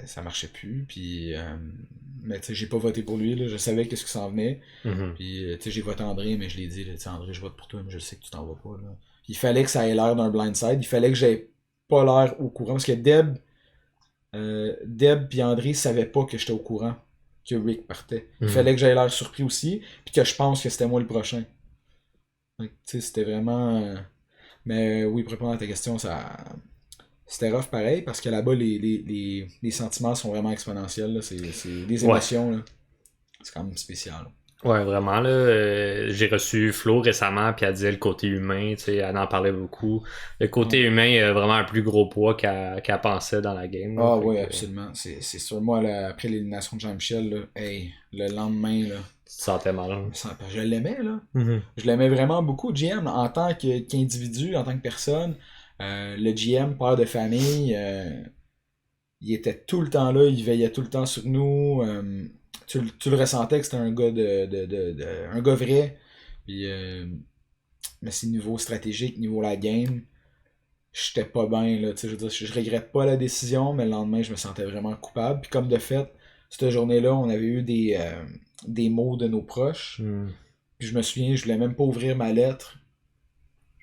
ça marchait plus, puis mais tu sais, j'ai pas voté pour lui, là, je savais qu'est-ce qui s'en venait, puis tu sais, j'ai voté André, mais je l'ai dit, tu sais, André, je vote pour toi, mais je sais que tu t'en vas pas, là. Il fallait que ça ait l'air d'un blindside. Il fallait que j'aie pas l'air au courant. Parce que Deb et André savaient pas que j'étais au courant que Rick partait. Il fallait que j'aie l'air surpris aussi. Puis que je pense que c'était moi le prochain. Tu sais, c'était vraiment... Mais oui, pour répondre à ta question, c'était rough pareil. Parce que là-bas, les sentiments sont vraiment exponentiels. Là. C'est des émotions. Là. C'est quand même spécial. Là.
Ouais, vraiment, là, j'ai reçu Flo récemment, puis elle disait le côté humain, tu sais, elle en parlait beaucoup. Le côté humain a vraiment un plus gros poids qu'elle pensait dans la game.
Là, oui, absolument. C'est sûr. Moi, là, après l'élimination de Jean-Michel, là, le lendemain, là...
Tu te sentais mal. Hein?
Je l'aimais, là. Je l'aimais vraiment beaucoup, GM, en tant qu'individu, en tant que personne. Le GM, père de famille, il était tout le temps là, il veillait tout le temps sur nous. Tu le ressentais que c'était un gars un gars vrai. Puis, mais c'est niveau stratégique, niveau la game, j'étais pas bien là. Je veux dire, je regrette pas la décision, mais le lendemain je me sentais vraiment coupable. Puis comme de fait, cette journée-là, on avait eu des mots de nos proches. Puis je me souviens, je voulais même pas ouvrir ma lettre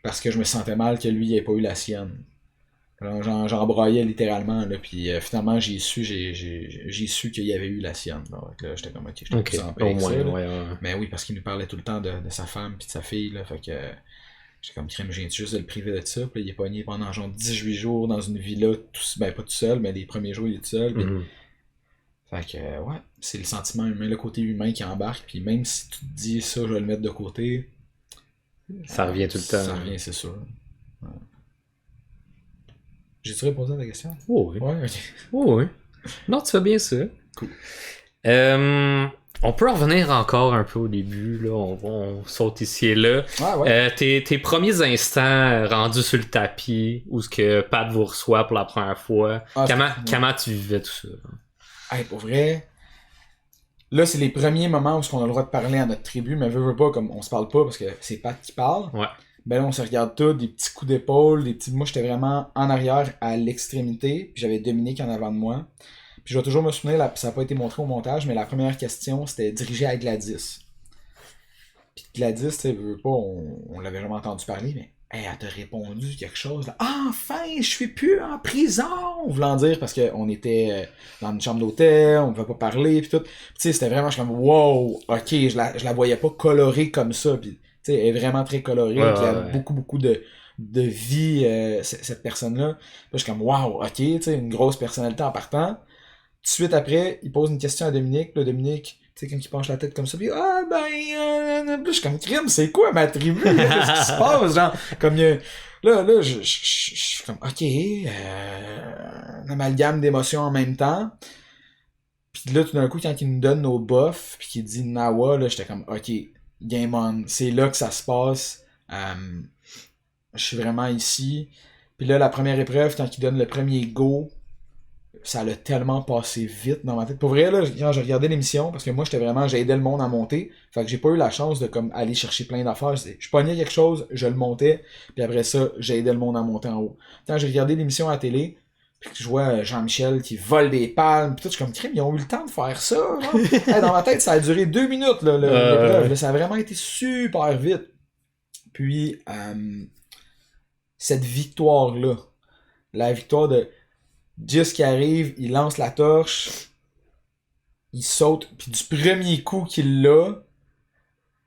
parce que je me sentais mal que lui ait pas eu la sienne. J'en broyais littéralement, là, puis finalement j'ai su qu'il y avait eu la sienne. Là, j'étais comme ok, j'étais plus en paix avec ça. Ouais. Mais oui, parce qu'il nous parlait tout le temps de sa femme puis de sa fille, là, fait que j'étais comme crème, j'ai juste de le priver de ça, puis il est pogné pendant genre 18 jours dans une villa, pas tout seul, mais les premiers jours il est tout seul. Puis... Fait que ouais, c'est le sentiment humain, le côté humain qui embarque, puis même si tu te dis ça, je vais le mettre de côté,
ça revient tout le temps.
Ça revient, c'est sûr. Ouais. J'ai-tu répondu à ta question?
Oh oui.
Ouais, ok.
Oh oui. Non, tu fais bien ça.
Cool.
On peut revenir encore un peu au début, là. On saute ici et là.
Ouais.
Tes premiers instants rendus sur le tapis, où ce que Pat vous reçoit pour la première fois, comment tu vivais tout ça?
Hey, pour vrai, là, c'est les premiers moments où on a le droit de parler à notre tribu, mais veut pas, comme on se parle pas parce que c'est Pat qui parle.
Ouais.
Ben là, on se regarde tous, des petits coups d'épaule, moi, j'étais vraiment en arrière à l'extrémité, puis j'avais Dominique en avant de moi. Puis je vais toujours me souvenir, ça n'a pas été montré au montage, mais la première question, c'était dirigée à Gladys. Puis Gladys, tu sais, veut pas, on l'avait jamais entendu parler, mais Hey, elle t'a répondu quelque chose, là. Ah, enfin, je suis plus en prison! Voulant dire, parce qu'on était dans une chambre d'hôtel, on pouvait pas parler, pis tout. Pis, tu sais, c'était vraiment, je suis comme, wow, ok, je la voyais pas colorée comme ça, pis, tu sais, elle est vraiment très colorée, pis il y a beaucoup de vie, cette personne-là. Puis, je suis comme, wow, ok, tu sais, une grosse personnalité en partant. Tout de suite après, il pose une question à Dominique, là, Dominique, tu sais, quand il penche la tête comme ça, pis ah, ben, je suis comme, crime, c'est quoi ma tribu, là? Qu'est-ce qui se passe, genre, comme, là, je suis comme, ok, un amalgame d'émotions en même temps. Puis là, tout d'un coup, quand il nous donne nos buffs, puis qu'il dit Nawa, là, j'étais comme, ok, game on, c'est là que ça se passe. Je suis vraiment ici. Puis là, la première épreuve, quand il donne le premier go, ça l'a tellement passé vite dans ma tête. Pour vrai, là, quand j'ai regardé l'émission, parce que moi, j'ai aidé le monde à monter, fait que j'ai pas eu la chance de comme aller chercher plein d'affaires. Je pognais quelque chose, je le montais, puis après ça, j'ai aidé le monde à monter en haut. Quand j'ai regardé l'émission à la télé, puis que je vois Jean-Michel qui vole des palmes, pis tout, je suis comme, crime, ils ont eu le temps de faire ça, là. Hey, dans ma tête, ça a duré 2 minutes, là, l'épreuve. Ça a vraiment été super vite. Puis, cette victoire-là, la victoire de Jis qui arrive, il lance la torche, il saute, puis du premier coup qu'il l'a,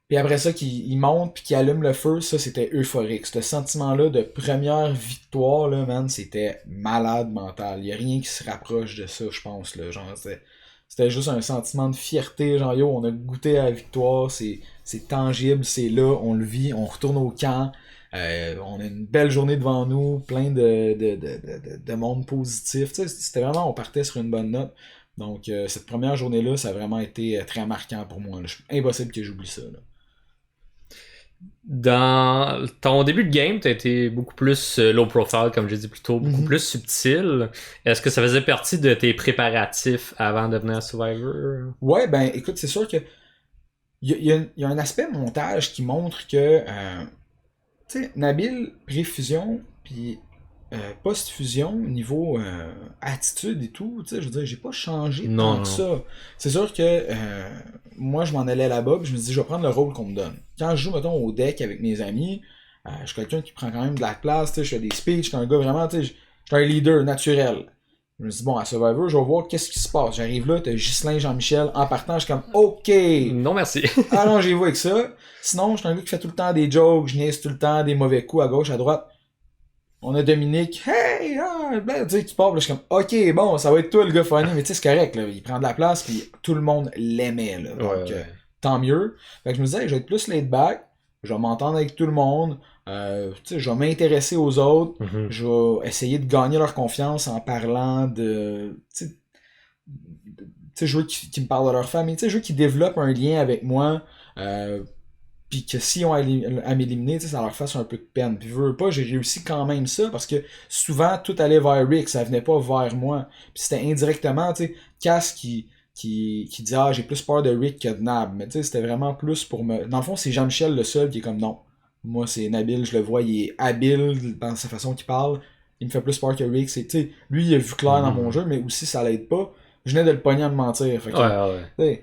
puis après ça qu'il monte puis qu'il allume le feu, ça c'était euphorique. Ce sentiment-là de première victoire, là, man, c'était malade mental. Il y a rien qui se rapproche de ça, je pense, là. Genre, c'était juste un sentiment de fierté, genre yo, on a goûté à la victoire, c'est tangible, c'est là, on le vit, on retourne au camp. On a une belle journée devant nous, plein de monde positif. Tu sais, c'était vraiment, on partait sur une bonne note. Donc, cette première journée-là, ça a vraiment été très marquant pour moi. C'est impossible que j'oublie ça. Là.
Dans ton début de game, tu as été beaucoup plus low profile, comme j'ai dit plus tôt, beaucoup plus subtil. Est-ce que ça faisait partie de tes préparatifs avant de devenir Survivor?
Ouais, ben écoute, c'est sûr que il y a un aspect montage qui montre que tu sais, Nabil, pré-fusion, puis post-fusion, niveau attitude et tout, tu sais, je veux dire, j'ai pas changé tant que ça. C'est sûr que moi, je m'en allais là-bas, puis je me dis, je vais prendre le rôle qu'on me donne. Quand je joue, mettons, au deck avec mes amis, je suis quelqu'un qui prend quand même de la place, tu sais, je fais des speeches, je suis un gars vraiment, tu sais, je suis un leader naturel. Je me dis, bon, à Survivor, je vais voir qu'est-ce qui se passe. J'arrive là, t'as Ghislain, Jean-Michel, en partant, je suis comme, OK!
Non, merci.
Allongez-vous avec ça. Sinon, je suis un gars qui fait tout le temps des jokes, je niaise tout le temps, des mauvais coups à gauche, à droite. On a Dominique, hey, tu sais, qui part, là, je suis comme, OK, bon, ça va être toi le gars funny, mais tu sais, c'est correct, là, il prend de la place, puis tout le monde l'aimait, là. Donc, tant mieux. Fait que je me disais, je vais être plus laid back, je vais m'entendre avec tout le monde, tu sais, je vais m'intéresser aux autres, je vais essayer de gagner leur confiance en parlant de, tu sais, je veux qu'ils me parlent de leur famille, tu sais, je veux qu'ils développent un lien avec moi, puis que s'ils ont à m'éliminer, ça leur fasse un peu de peine. Puis veux pas, j'ai réussi quand même ça, parce que souvent, tout allait vers Rick, ça venait pas vers moi. Puis c'était indirectement, tu sais, Cass qui dit « Ah, j'ai plus peur de Rick que de Nab ». Mais tu sais, c'était vraiment plus pour me... Dans le fond, c'est Jean-Michel le seul qui est comme « Non, moi c'est Nabil, je le vois, il est habile dans sa façon qu'il parle, il me fait plus peur que Rick ». Tu sais, lui, il a vu clair dans mon jeu, mais aussi, ça l'aide pas. Je venais de le pogner à me mentir. Fait que,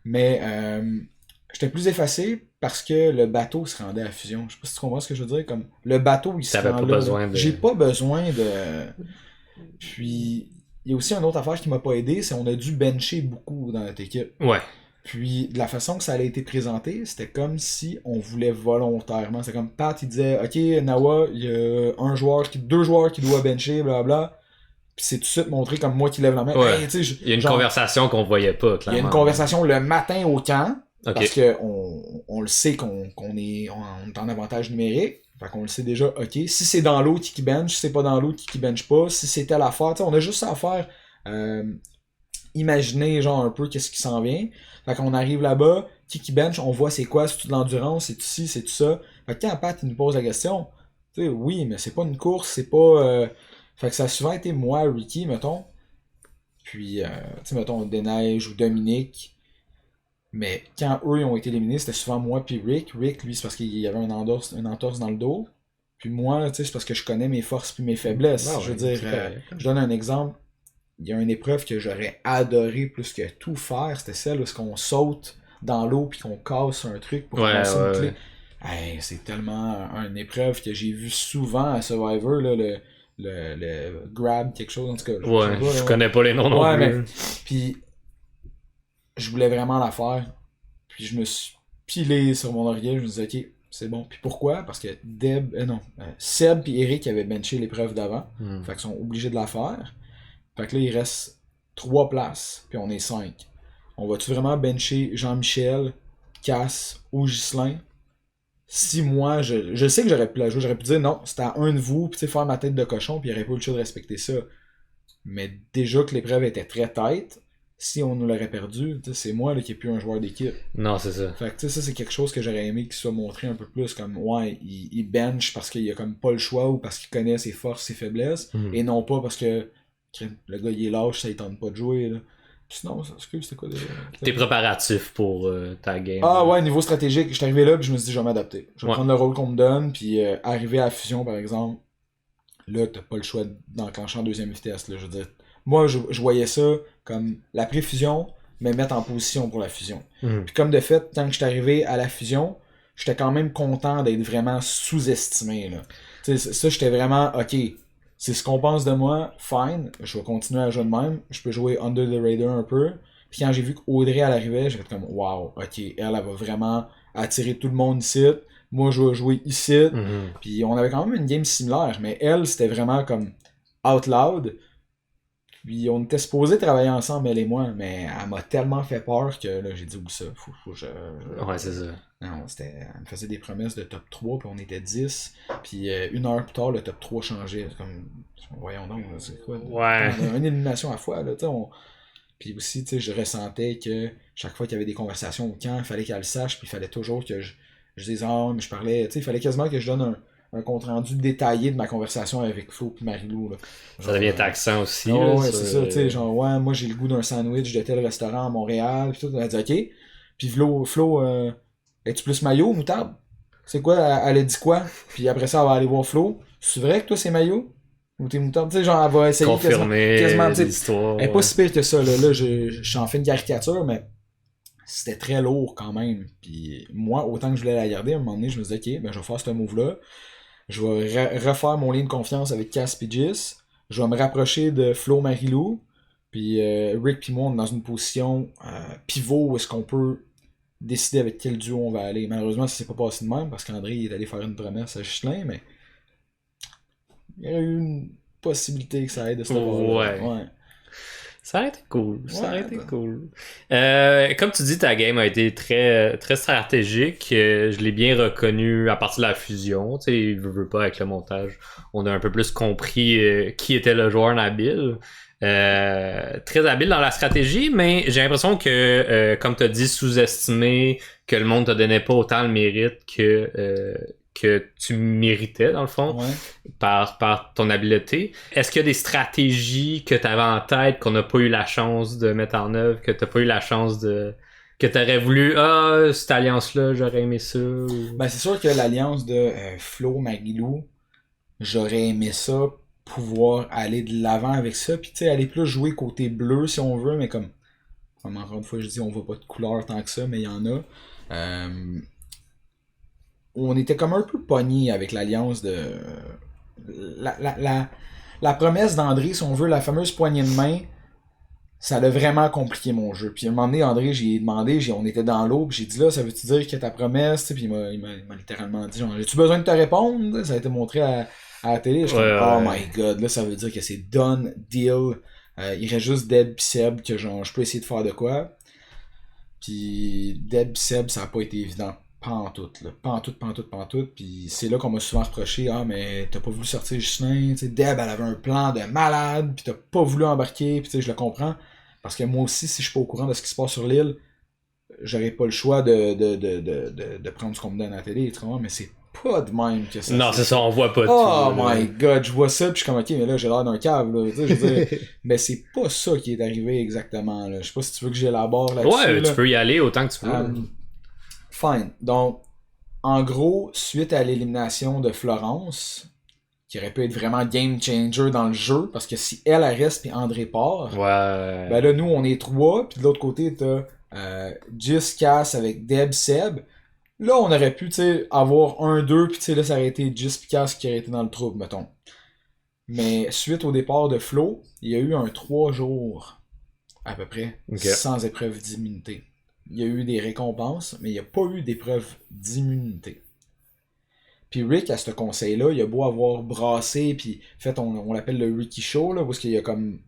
mais j'étais plus effacé parce que le bateau se rendait à fusion. Je sais pas si tu comprends ce que je veux dire. Comme le bateau, il se rend là. J'ai pas besoin de... Puis, il y a aussi une autre affaire qui m'a pas aidé, c'est qu'on a dû bencher beaucoup dans notre équipe.
Ouais.
Puis, de la façon que ça a été présenté, c'était comme si on voulait volontairement. C'est comme Pat, il disait, OK, Nawa, il y a deux joueurs qui doivent bencher, blablabla. Puis c'est tout de suite montré comme moi qui lève la main.
Ouais.
Hey,
il y a une conversation qu'on voyait pas, clairement.
Il y a une conversation le matin au camp. Okay. Parce que on le sait qu'on est en avantage numérique. Fait qu'on le sait déjà, ok. Si c'est dans l'eau, qui bench. Si c'est pas dans l'eau, qui bench pas. Si c'était l'affaire, on a juste ça à faire. Imaginer genre un peu qu'est-ce qui s'en vient. Fait qu'on arrive là-bas, qui bench, on voit c'est quoi, c'est tout de l'endurance, c'est tout ci, c'est tout ça. Fait que quand Pat il nous pose la question, tu sais, oui, mais c'est pas une course, c'est pas... Fait que ça a souvent été moi, Ricky, mettons. Puis, tu sais, mettons, Deneige ou Dominique. Mais quand eux ils ont été éliminés, c'était souvent moi puis Rick. Rick, lui, c'est parce qu'il y avait une entorse dans le dos. Puis moi, tu sais, c'est parce que je connais mes forces puis mes faiblesses. Je veux dire, je donne un exemple. Il y a une épreuve que j'aurais adoré plus que tout faire. C'était celle où on saute dans l'eau puis qu'on casse un truc pour passer une clé. Hey, c'est tellement une épreuve que j'ai vu souvent à Survivor, là, le grab, quelque chose, en tout cas.
Je connais pas les noms non plus.
Mais, puis, je voulais vraiment la faire. Puis, je me suis pilé sur mon oreiller. Je me disais, ok, c'est bon. Puis pourquoi? Parce que Seb et Eric avaient benché l'épreuve d'avant. Fait qu'ils sont obligés de la faire. Fait que là, il reste 3 places. Puis on est 5. On va-tu vraiment bencher Jean-Michel, Cass ou Ghislain? Si moi, je sais que j'aurais pu la jouer, j'aurais pu dire non, c'était à un de vous, puis faire ma tête de cochon, puis il aurait pas eu le choix de respecter ça. Mais déjà que l'épreuve était très tight, si on nous l'aurait perdu, c'est moi là, qui est plus un joueur d'équipe.
Non, c'est ça.
Fait que ça, c'est quelque chose que j'aurais aimé qu'il soit montré un peu plus comme, ouais, il bench parce qu'il a comme pas le choix ou parce qu'il connaît ses forces, ses faiblesses, et non pas parce que le gars il est lâche, ça il tente pas de jouer. Là. Sinon, c'était quoi déjà?
Tes préparatifs pour ta game.
Ah ouais, niveau stratégique, je suis arrivé là puis je me suis dit je vais m'adapter. Je vais prendre le rôle qu'on me donne, puis arriver à la fusion par exemple, là t'as pas le choix d'enclencher en deuxième vitesse. Là, je veux dire, moi je voyais ça comme la pré-fusion, mais mettre en position pour la fusion. Puis comme de fait, tant que je suis arrivé à la fusion, j'étais quand même content d'être vraiment sous-estimé. Là. T'sais, ça, j'étais vraiment ok. C'est ce qu'on pense de moi, fine, je vais continuer à jouer de même, je peux jouer under the radar un peu. Puis quand j'ai vu qu'Audrey elle arrivait, j'ai fait comme wow, ok, elle va vraiment attirer tout le monde ici. Moi je vais jouer ici. Puis on avait quand même une game similaire, mais elle c'était vraiment comme out loud. Puis on était supposés travailler ensemble, elle et moi, mais elle m'a tellement fait peur que là j'ai dit où ça, faut que je.
Ouais, c'est ça.
Non, elle me faisait des promesses de top 3, puis on était 10. Puis une heure plus tard, le top 3 changeait. Comme, voyons donc, c'est quoi?
Ouais.
Une élimination à la fois, là, tu sais. Puis aussi, tu sais, je ressentais que chaque fois qu'il y avait des conversations au camp, il fallait qu'elle le sache, puis il fallait toujours que je dise, ah, mais je parlais, tu sais, il fallait quasiment que je donne un compte-rendu détaillé de ma conversation avec Flo et Marilou. Là.
Genre, ça devient taxant aussi.
Oh, ouais, c'est ça, tu sais, genre, ouais, moi j'ai le goût d'un sandwich de tel restaurant à Montréal, puis tout, elle a dit, ok. Puis Flo es-tu plus maillot ou moutarde? C'est quoi, elle a dit quoi? Puis après ça, elle va aller voir Flo. C'est vrai que toi c'est maillot? Ou t'es moutarde? Tu sais, genre, elle va essayer
confirmer
quasiment
l'histoire.
Elle est pas si pire que ça, là. Là, je en fais une caricature, mais c'était très lourd quand même. Puis moi, autant que je voulais la garder, à un moment donné, je me disais, ok, ben je vais faire ce move-là. Je vais refaire mon lien de confiance avec Cass et Gis. Je vais me rapprocher de Flo Marilou. Puis Rick puis moi, on est dans une position pivot où est-ce qu'on peut décider avec quel duo on va aller. Malheureusement, ça s'est pas passé de même parce qu'André est allé faire une promesse à Ghislain, mais il y aurait eu une possibilité que ça aide de ce
ouais. Ça aurait été cool. Ça aurait été cool. Comme tu dis, ta game a été très, très stratégique. Je l'ai bien reconnu à partir de la fusion. Tu sais, je veux pas avec le montage. On a un peu plus compris qui était le joueur habile. Très habile dans la stratégie, mais j'ai l'impression que, comme tu as dit, sous-estimé, que le monde te donnait pas autant le mérite que tu méritais, dans le fond, par ton habileté. Est-ce qu'il y a des stratégies que tu avais en tête qu'on n'a pas eu la chance de mettre en œuvre, que tu n'as pas eu la chance de... que tu aurais voulu, cette alliance-là, j'aurais aimé ça? Ou...
Ben, c'est sûr que l'alliance de Flo, Marilou, j'aurais aimé ça, pouvoir aller de l'avant avec ça, puis tu sais, aller plus jouer côté bleu si on veut, mais comme encore une fois, je dis, on voit pas de couleur tant que ça, mais il y en a. On était comme un peu pogné avec l'alliance de la promesse d'André, si on veut, la fameuse poignée de main, ça a vraiment compliqué mon jeu. Puis à un moment donné, André, j'ai demandé, on était dans l'eau, puis j'ai dit là, ça veut-tu dire que ta promesse, puis il m'a littéralement dit, genre, j'ai-tu besoin de te répondre? Ça a été montré à la télé. Je suis oh my god, là, ça veut dire que c'est done deal. Il reste juste Deb pis Seb, que genre, je peux essayer de faire de quoi. Puis Deb pis Seb, ça a pas été évident. Pantoute, là. Pantoute. Puis c'est là qu'on m'a souvent reproché, mais t'as pas voulu sortir Ghislain, tu sais, Deb, elle avait un plan de malade, puis t'as pas voulu embarquer, puis tu sais, je le comprends. Parce que moi aussi, si je suis pas au courant de ce qui se passe sur l'île, j'aurais pas le choix de prendre ce qu'on me donne à la télé, tu vois, mais c'est pas de même que ça.
Non, c'est ça, on voit pas
oh tout. Oh my god, je vois ça, puis je suis comme, ok, mais là, j'ai l'air d'un cave, là. Tu sais, je veux dire, mais c'est pas ça qui est arrivé exactement, là. Je sais pas si tu veux que j'élabore là-dessus.
Ouais,
là.
Tu peux y aller autant que tu veux.
Fine. Donc, en gros, suite à l'élimination de Florence, qui aurait pu être vraiment game changer dans le jeu, parce que si elle reste puis André part, ben là, nous, on est 3, puis de l'autre côté, t'as Gis, Cass avec Deb, Seb. Là, on aurait pu, tu sais, avoir 1-2, puis tu sais, là, ça aurait été Jis Picasso qui aurait été dans le trouble, mettons. Mais suite au départ de Flo, il y a eu un 3 jours, à peu près, sans épreuve d'immunité. Il y a eu des récompenses, mais il n'y a pas eu d'épreuve d'immunité. Puis Rick, à ce conseil-là, il a beau avoir brassé, puis fait, on l'appelle le Ricky Show, là, parce qu'il a comme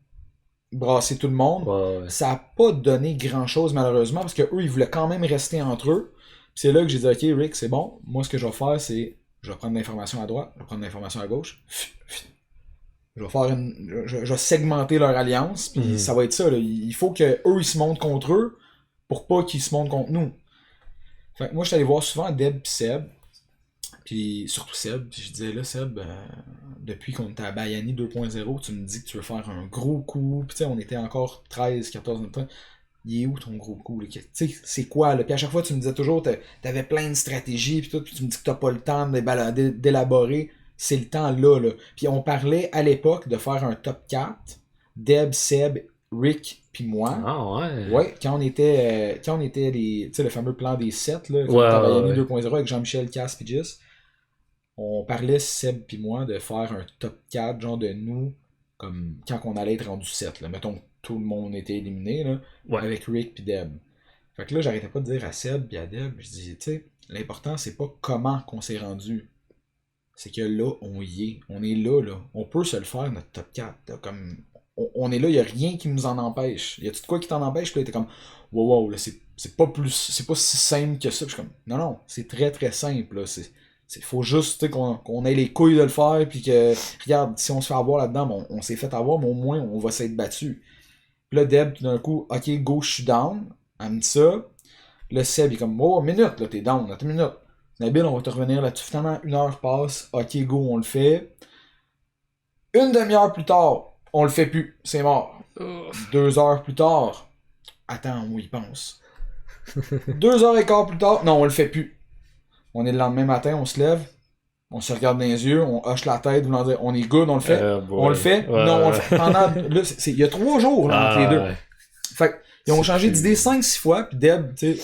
brassé tout le monde.
Ouais.
Ça a pas donné grand-chose, malheureusement, parce que eux, ils voulaient quand même rester entre eux. Puis c'est là que j'ai dit, ok, Rick, c'est bon. Moi, ce que je vais faire, c'est, je vais prendre l'information à droite, je vais prendre l'information à gauche. Je vais faire je vais segmenter leur alliance, puis ça va être ça. Là. Il faut que eux ils se montent contre eux pour pas qu'ils se montent contre nous. Fait que moi, je suis allé voir souvent Deb pis Seb, puis surtout Seb, puis je disais là, Seb, depuis qu'on était à Bayani 2.0, tu me dis que tu veux faire un gros coup, puis tu sais, on était encore 13, 14 ans. Il est où ton gros coup? Tu sais, c'est quoi? Là? Puis à chaque fois, tu me disais toujours, t'avais plein de stratégies, puis tout, puis tu me dis que t'as pas le temps d'élaborer. C'est le temps là. Puis on parlait à l'époque de faire un top 4. Deb, Seb, Rick, puis moi.
Ah ouais.
Ouais, quand on était les. Tu sais, le fameux plan des 7, là, quand
Ouais,
on était à Bayani
ouais.
2.0 avec Jean-Michel, Cass, puis Gis. On parlait, Seb puis moi, de faire un top 4, genre de nous, comme quand on allait être rendu 7. Là. Mettons que tout le monde était éliminé, là,
Ouais.
avec Rick puis Deb. Fait que là, j'arrêtais pas de dire à Seb puis à Deb, je dis, tu sais, l'important, c'est pas comment qu'on s'est rendu. C'est que là, on y est. On est là, là. On peut se le faire, notre top 4. Là, comme, on est là, il n'y a rien qui nous en empêche. Y a-tu de quoi qui t'en empêche? Puis là, t'es comme, wow, là, c'est pas c'est pas si simple que ça. Puis je suis comme, non, c'est très, très simple, là. Faut juste qu'on ait les couilles de le faire, puis que, regarde, si on se fait avoir là-dedans, bon, on s'est fait avoir, mais au moins, on va s'être battu. Puis là, Deb, tout d'un coup, ok, go, je suis down. Elle me dit ça. Le Seb, il est comme, oh, minute, là, t'es down, là, t'es minute. Nabil, on va te revenir là-dessus. Finalement, 1 heure passe. Ok, go, on le fait. Une demi-heure plus tard, on le fait plus. C'est mort. 2 heures plus tard, attends, on y pense. 2 heures et quart plus tard, non, on le fait plus. On est le lendemain matin, on se lève, on se regarde dans les yeux, on hoche la tête, voulant dire, on est good, on le fait. On le fait.
Ouais,
non, on le fait. Pendant, là, il y a 3 jours là, entre les deux.
Ouais.
Fait ils ont changé d'idée 5-6 fois, puis Deb, tu sais,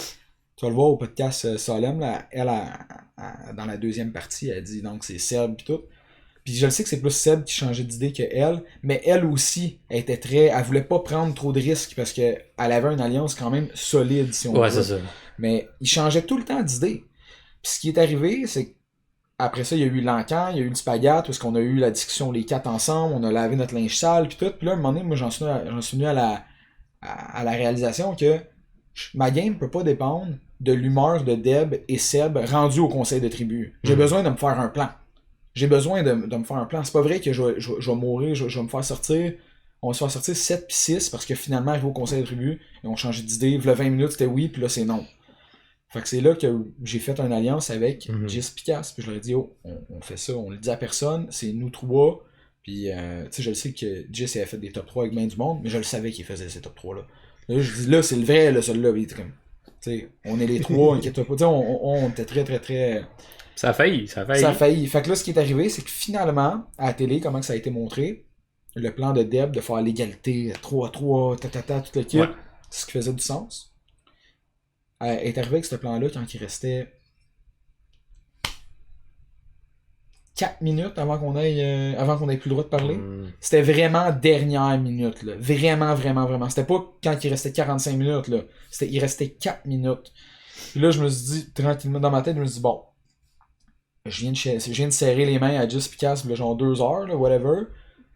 tu vas le voir au podcast Solem, là, dans la deuxième partie, elle dit donc c'est Seb pis tout. Puis je le sais que c'est plus Seb qui changeait d'idée que elle, mais elle aussi, elle voulait pas prendre trop de risques parce qu'elle avait une alliance quand même solide, si on
Ouais,
veut.
c'est ça.
Mais il changeait tout le temps d'idée. Puis ce qui est arrivé, c'est qu'après ça, il y a eu l'encan, il y a eu le spaghette, parce qu'on a eu la discussion les 4 ensemble, on a lavé notre linge sale, puis tout. Puis là, à un moment donné, moi, j'en suis venu à la réalisation que ma game peut pas dépendre de l'humeur de Deb et Seb rendu au conseil de tribu. J'ai besoin de me faire un plan. J'ai besoin de me faire un plan. C'est pas vrai que je vais mourir, je vais me faire sortir. On va se faire sortir 7 puis 6 parce que finalement, arrivé au conseil de tribu, ils ont changé d'idée. Le 20 minutes, c'était oui, puis là, c'est non. Fait que c'est là que j'ai fait une alliance avec Jis Picasso. Puis je leur ai dit, oh, on fait ça, on le dit à personne, c'est nous 3. Puis, tu sais, je le sais que Jis avait fait des top 3 avec bien du monde, mais je le savais qu'il faisait ces top 3-là. Là, je dis, là, c'est le vrai, là, celui-là. Il était comme, tu sais, on est les 3, inquiète-toi pas. Tu sais, on était très, très, très.
Ça a failli.
Ça a failli. Fait que là, ce qui est arrivé, c'est que finalement, à la télé, comment que ça a été montré, le plan de Deb de faire l'égalité 3-3, tout le kit,
ouais.
ce qui faisait du sens. Est arrivé avec ce plan-là quand il restait 4 minutes avant qu'on ait plus le droit de parler. C'était vraiment dernière minute, là. Vraiment, vraiment, vraiment. C'était pas quand il restait 45 minutes, là. Il restait 4 minutes. Puis là, je me suis dit, tranquillement, dans ma tête, je me suis dit, bon, je viens de serrer les mains à Jis Picasso, là, genre 2 heures, là, whatever.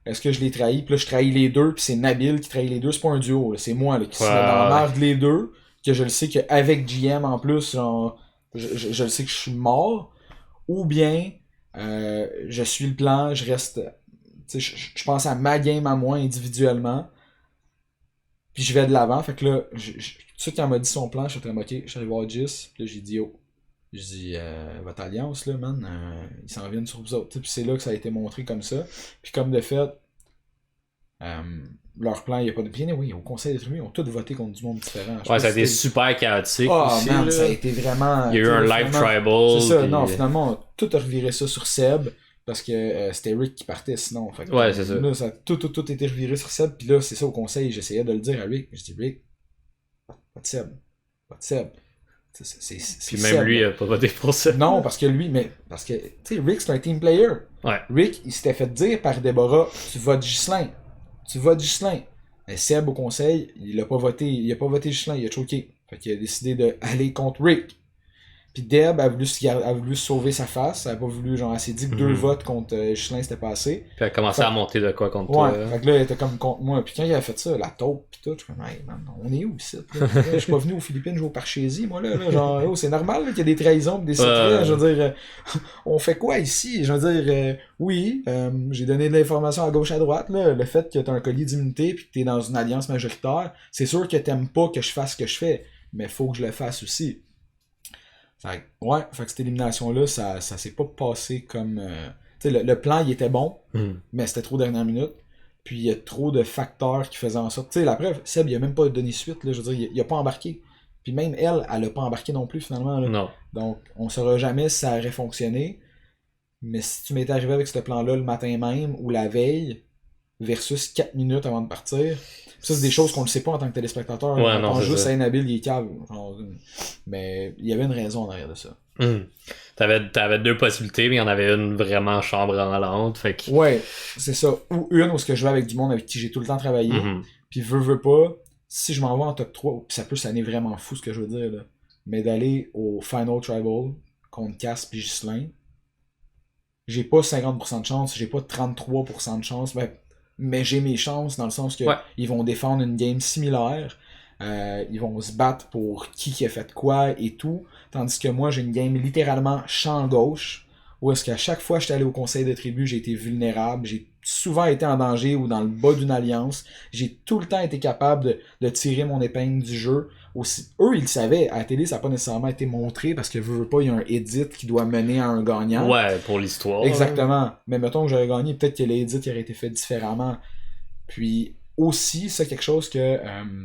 Est-ce que je les trahis? Puis là, je trahis les deux, puis c'est Nabil qui trahit les deux. C'est pas un duo, là. C'est moi, là, qui se met dans la merde les deux. Que je le sais qu'avec GM en plus, genre, je le sais que je suis mort. Ou bien, je suis le plan, je reste. Je pense à ma game à moi individuellement. Puis je vais de l'avant. Fait que là, tout de suite, quand elle m'a dit son plan, je suis ok, je suis allé voir Jis. Puis là, j'ai dit, oh. Je dis, votre alliance, là, man, ils s'en viennent sur vous autres. Puis c'est là que ça a été montré comme ça. Puis comme de fait, leur plan, il n'y a pas de. Bien, oui, au conseil des tribus, ils ont tous voté contre du monde différent.
Ouais, ça a été super chaotique. aussi,
man,
là.
ça a été vraiment.
Il y a eu un live tribal.
C'est ça,
puis...
non, finalement, on a tout reviré ça sur Seb. Parce que c'était Rick qui partait sinon. Fait que,
ouais, c'est ça.
Là, ça a tout été reviré sur Seb. Puis là, c'est ça au conseil, j'essayais de le dire à Rick. Je dis, Rick, pas de Seb. Pas de Seb.
Puis même lui, il a pas voté pour ça.
Non, parce que tu sais, Rick, c'est un team player.
Ouais.
Rick, il s'était fait dire par Deborah, tu votes Ghislain. Mais Seb, au conseil, il a pas voté Ghislain, il a choqué. Fait qu'il a décidé d'aller contre Rick. Puis Deb a voulu sauver sa face, elle a pas voulu, genre, elle s'est dit que 2 votes contre Ghislain c'était pas assez.
Puis elle a commencé à monter de quoi contre
toi.
toi.
Fait que là, elle était comme contre moi. Puis quand il a fait ça, la taupe pis tout, je suis comme, hey man, on est où ici? Je suis pas venu aux Philippines jouer au Parchésie, moi là. Genre, oh, c'est normal là, qu'il y ait des trahisons pis des secrets. Je veux dire, on fait quoi ici? Je veux dire, oui, j'ai donné de l'information à gauche à droite, là. Le fait que t'as un collier d'immunité pis que t'es dans une alliance majoritaire, c'est sûr que t'aimes pas que je fasse ce que je fais, mais faut que je le fasse aussi. Fait que cette élimination-là, ça s'est pas passé comme... tu sais, le plan, il était bon, mais c'était trop dernière minute. Puis il y a trop de facteurs qui faisaient en sorte... Tu sais, la preuve, Seb, il a même pas donné suite, là, je veux dire, il a pas embarqué. Puis même elle a pas embarqué non plus, finalement. Là.
Non.
Donc, on saura jamais si ça aurait fonctionné. Mais si tu m'étais arrivé avec ce plan-là le matin même, ou la veille, versus 4 minutes avant de partir... Ça, c'est des choses qu'on ne sait pas en tant que téléspectateur.
Ouais, non,
on
c'est
juste
ça.
à inhabile, il est cave. Mais il y avait une raison derrière de ça.
T'avais 2 possibilités, mais il y en avait une vraiment chambre en lente. Fait que...
Ouais, c'est ça. Ou une où je vais avec du monde avec qui j'ai tout le temps travaillé. Puis veux pas, si je m'en vais en top 3, ça peut sonner vraiment fou ce que je veux dire, là, mais d'aller au Final Tribal contre Cass puis Ghislain, j'ai pas 50% de chance, j'ai pas 33% de chance, mais j'ai mes chances dans le sens que ils vont défendre une game similaire, ils vont se battre pour qui a fait quoi et tout, tandis que moi j'ai une game littéralement champ gauche, où est-ce qu'à chaque fois que j'étais allé au conseil de tribu, j'ai été vulnérable, j'ai souvent été en danger ou dans le bas d'une alliance, j'ai tout le temps été capable de tirer mon épingle du jeu. Aussi, eux, ils le savaient. À la télé, ça n'a pas nécessairement été montré parce que veux pas, il y a un edit qui doit mener à un gagnant.
Ouais, pour l'histoire.
Exactement. Mais mettons que j'aurais gagné, peut-être que l'edit aurait été fait différemment. Puis aussi, c'est quelque chose que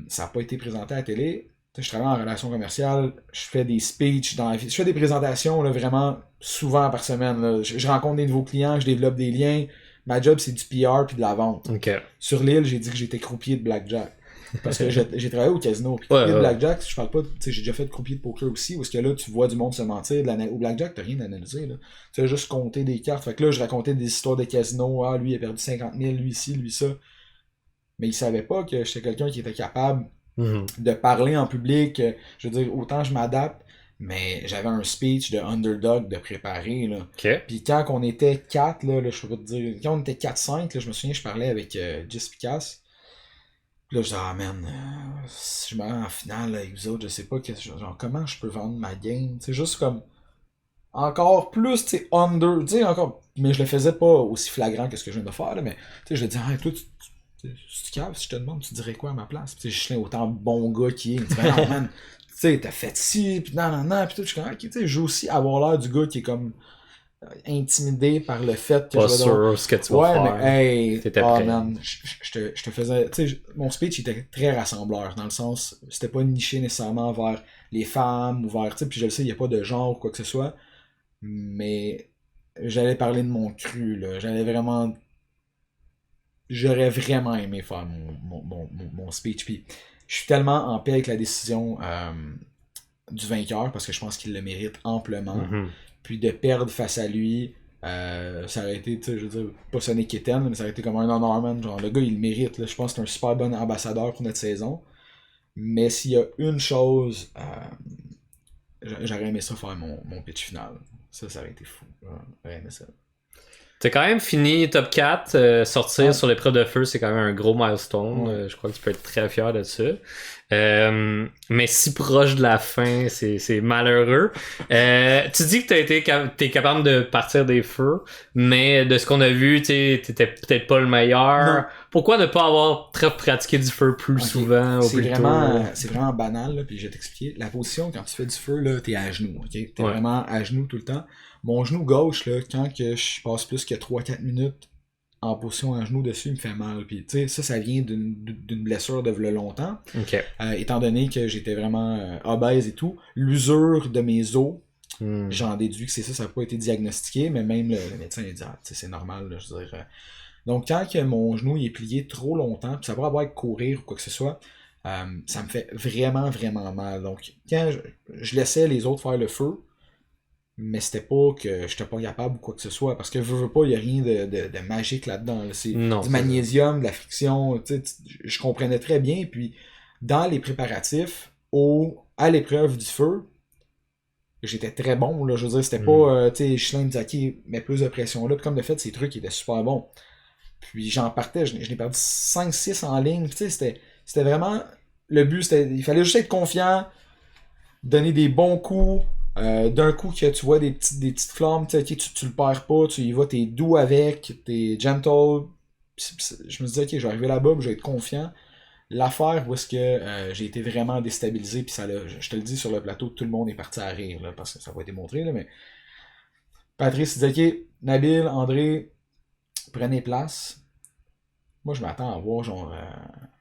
ça n'a pas été présenté à la télé. Je travaille en relation commerciale, je fais des speeches, je fais des présentations là, vraiment souvent par semaine. Là. Je rencontre des nouveaux clients, je développe des liens. Ma job, c'est du PR puis de la vente.
Okay.
Sur l'île, j'ai dit que j'étais croupier de blackjack. Parce que j'ai travaillé au casino. Puis croupier de blackjack, je parle pas, tu sais, j'ai déjà fait de croupier de poker aussi, où est-ce que là, tu vois du monde se mentir. Au blackjack, t'as rien à analyser, là. Tu as juste compter des cartes. Fait que là, je racontais des histoires de casino. Ah, lui, il a perdu 50 000, lui ci, lui ça. Mais il savait pas que j'étais quelqu'un qui était capable de parler en public. Je veux dire, autant je m'adapte, mais j'avais un speech de underdog de préparer, là.
Okay.
Puis quand on était 4, là, je peux pas te dire, quand on était 4-5, là, je me souviens, je parlais avec Jess Picasso. Puis là, je dis, ah man, si je me rends en finale avec vous autres, je sais pas genre, comment je peux vendre ma game. C'est juste comme encore plus, tu sais, under, tu sais, encore. Mais je le faisais pas aussi flagrant que ce que je viens de faire, là, mais tu sais, je dis, ah, toi, si tu caves, si je te demande, tu dirais quoi à ma place? Puis je suis autant bon gars qui est. Tu dis, non, man, tu sais, t'as fait ci, pis non, pis tout, je suis comme, ok, tu sais, je veux aussi avoir l'air du gars qui est comme intimidé par le fait que
pas
je vais
sûr ce que tu vas faire.
Mais hey,
t'étais prêt.
Man, je te faisais, tu sais, mon speech était très rassembleur, dans le sens, c'était pas niché nécessairement vers les femmes ou vers, tu sais, puis je le sais, il y a pas de genre ou quoi que ce soit, mais j'allais parler de mon cru, là, j'aurais vraiment aimé faire mon speech, puis je suis tellement en paix avec la décision du vainqueur, parce que je pense qu'il le mérite amplement. Puis de perdre face à lui, ça aurait été, tu sais, je veux dire, pas sonner Kitten, mais ça aurait été comme un honneur, man. Genre, le gars, il le mérite, là. Je pense que c'est un super bon ambassadeur pour notre saison. Mais s'il y a une chose, j'aurais aimé ça faire mon pitch final. Ça aurait été fou. J'aurais aimé ça.
T'as quand même fini top 4, sortir sur l'épreuve de feu, c'est quand même un gros milestone. Je crois que tu peux être très fier de ça. Mais si proche de la fin, c'est malheureux. Tu dis que t'es capable de partir des feux, mais de ce qu'on a vu, t'étais peut-être pas le meilleur. Non. Pourquoi ne pas avoir très pratiqué du feu plus souvent ou plus tôt?
C'est vraiment banal, là, puis je vais t'expliquer. La position, quand tu fais du feu, là, t'es à genoux, ok? T'es vraiment à genoux tout le temps. Mon genou gauche, là, quand que je passe plus que 3-4 minutes en position à genoux dessus, il me fait mal. Puis, tu sais, ça vient d'une blessure de longtemps.
Okay.
Étant donné que j'étais vraiment obèse et tout, l'usure de mes os, j'en déduis que c'est ça n'a pas été diagnostiqué, mais même le médecin il dit, ah, c'est normal, là, je veux dire. Donc, quand que mon genou il est plié trop longtemps, puis ça va avoir avec courir ou quoi que ce soit, Ça me fait vraiment, vraiment mal. Donc, quand je laissais les autres faire le feu, mais c'était pas que j'étais pas capable ou quoi que ce soit, parce que veux pas, il y a rien de magique là-dedans. Là. C'est
Non,
du
c'est
magnésium, de la friction, je comprenais très bien, puis dans les préparatifs à l'épreuve du feu, j'étais très bon, là, je veux dire, c'était pas, tu sais, Michelin me disait, ok, mets plus de pression là, puis comme de fait, ces trucs étaient super bons. Puis j'en partais, je n'ai perdu 5-6 en ligne, tu sais, c'était vraiment, le but, il fallait juste être confiant, donner des bons coups, d'un coup que tu vois des petites flammes, tu le perds pas, tu y vas, t'es doux avec, t'es gentle. Je me disais, ok, je vais arriver là-bas, je vais être confiant. L'affaire où est-ce que j'ai été vraiment déstabilisé, puis je te le dis sur le plateau, tout le monde est parti à rire, là, parce que ça va été montré, là, mais Patrice disait, ok, Nabil, André, prenez place. Moi, je m'attends à voir genre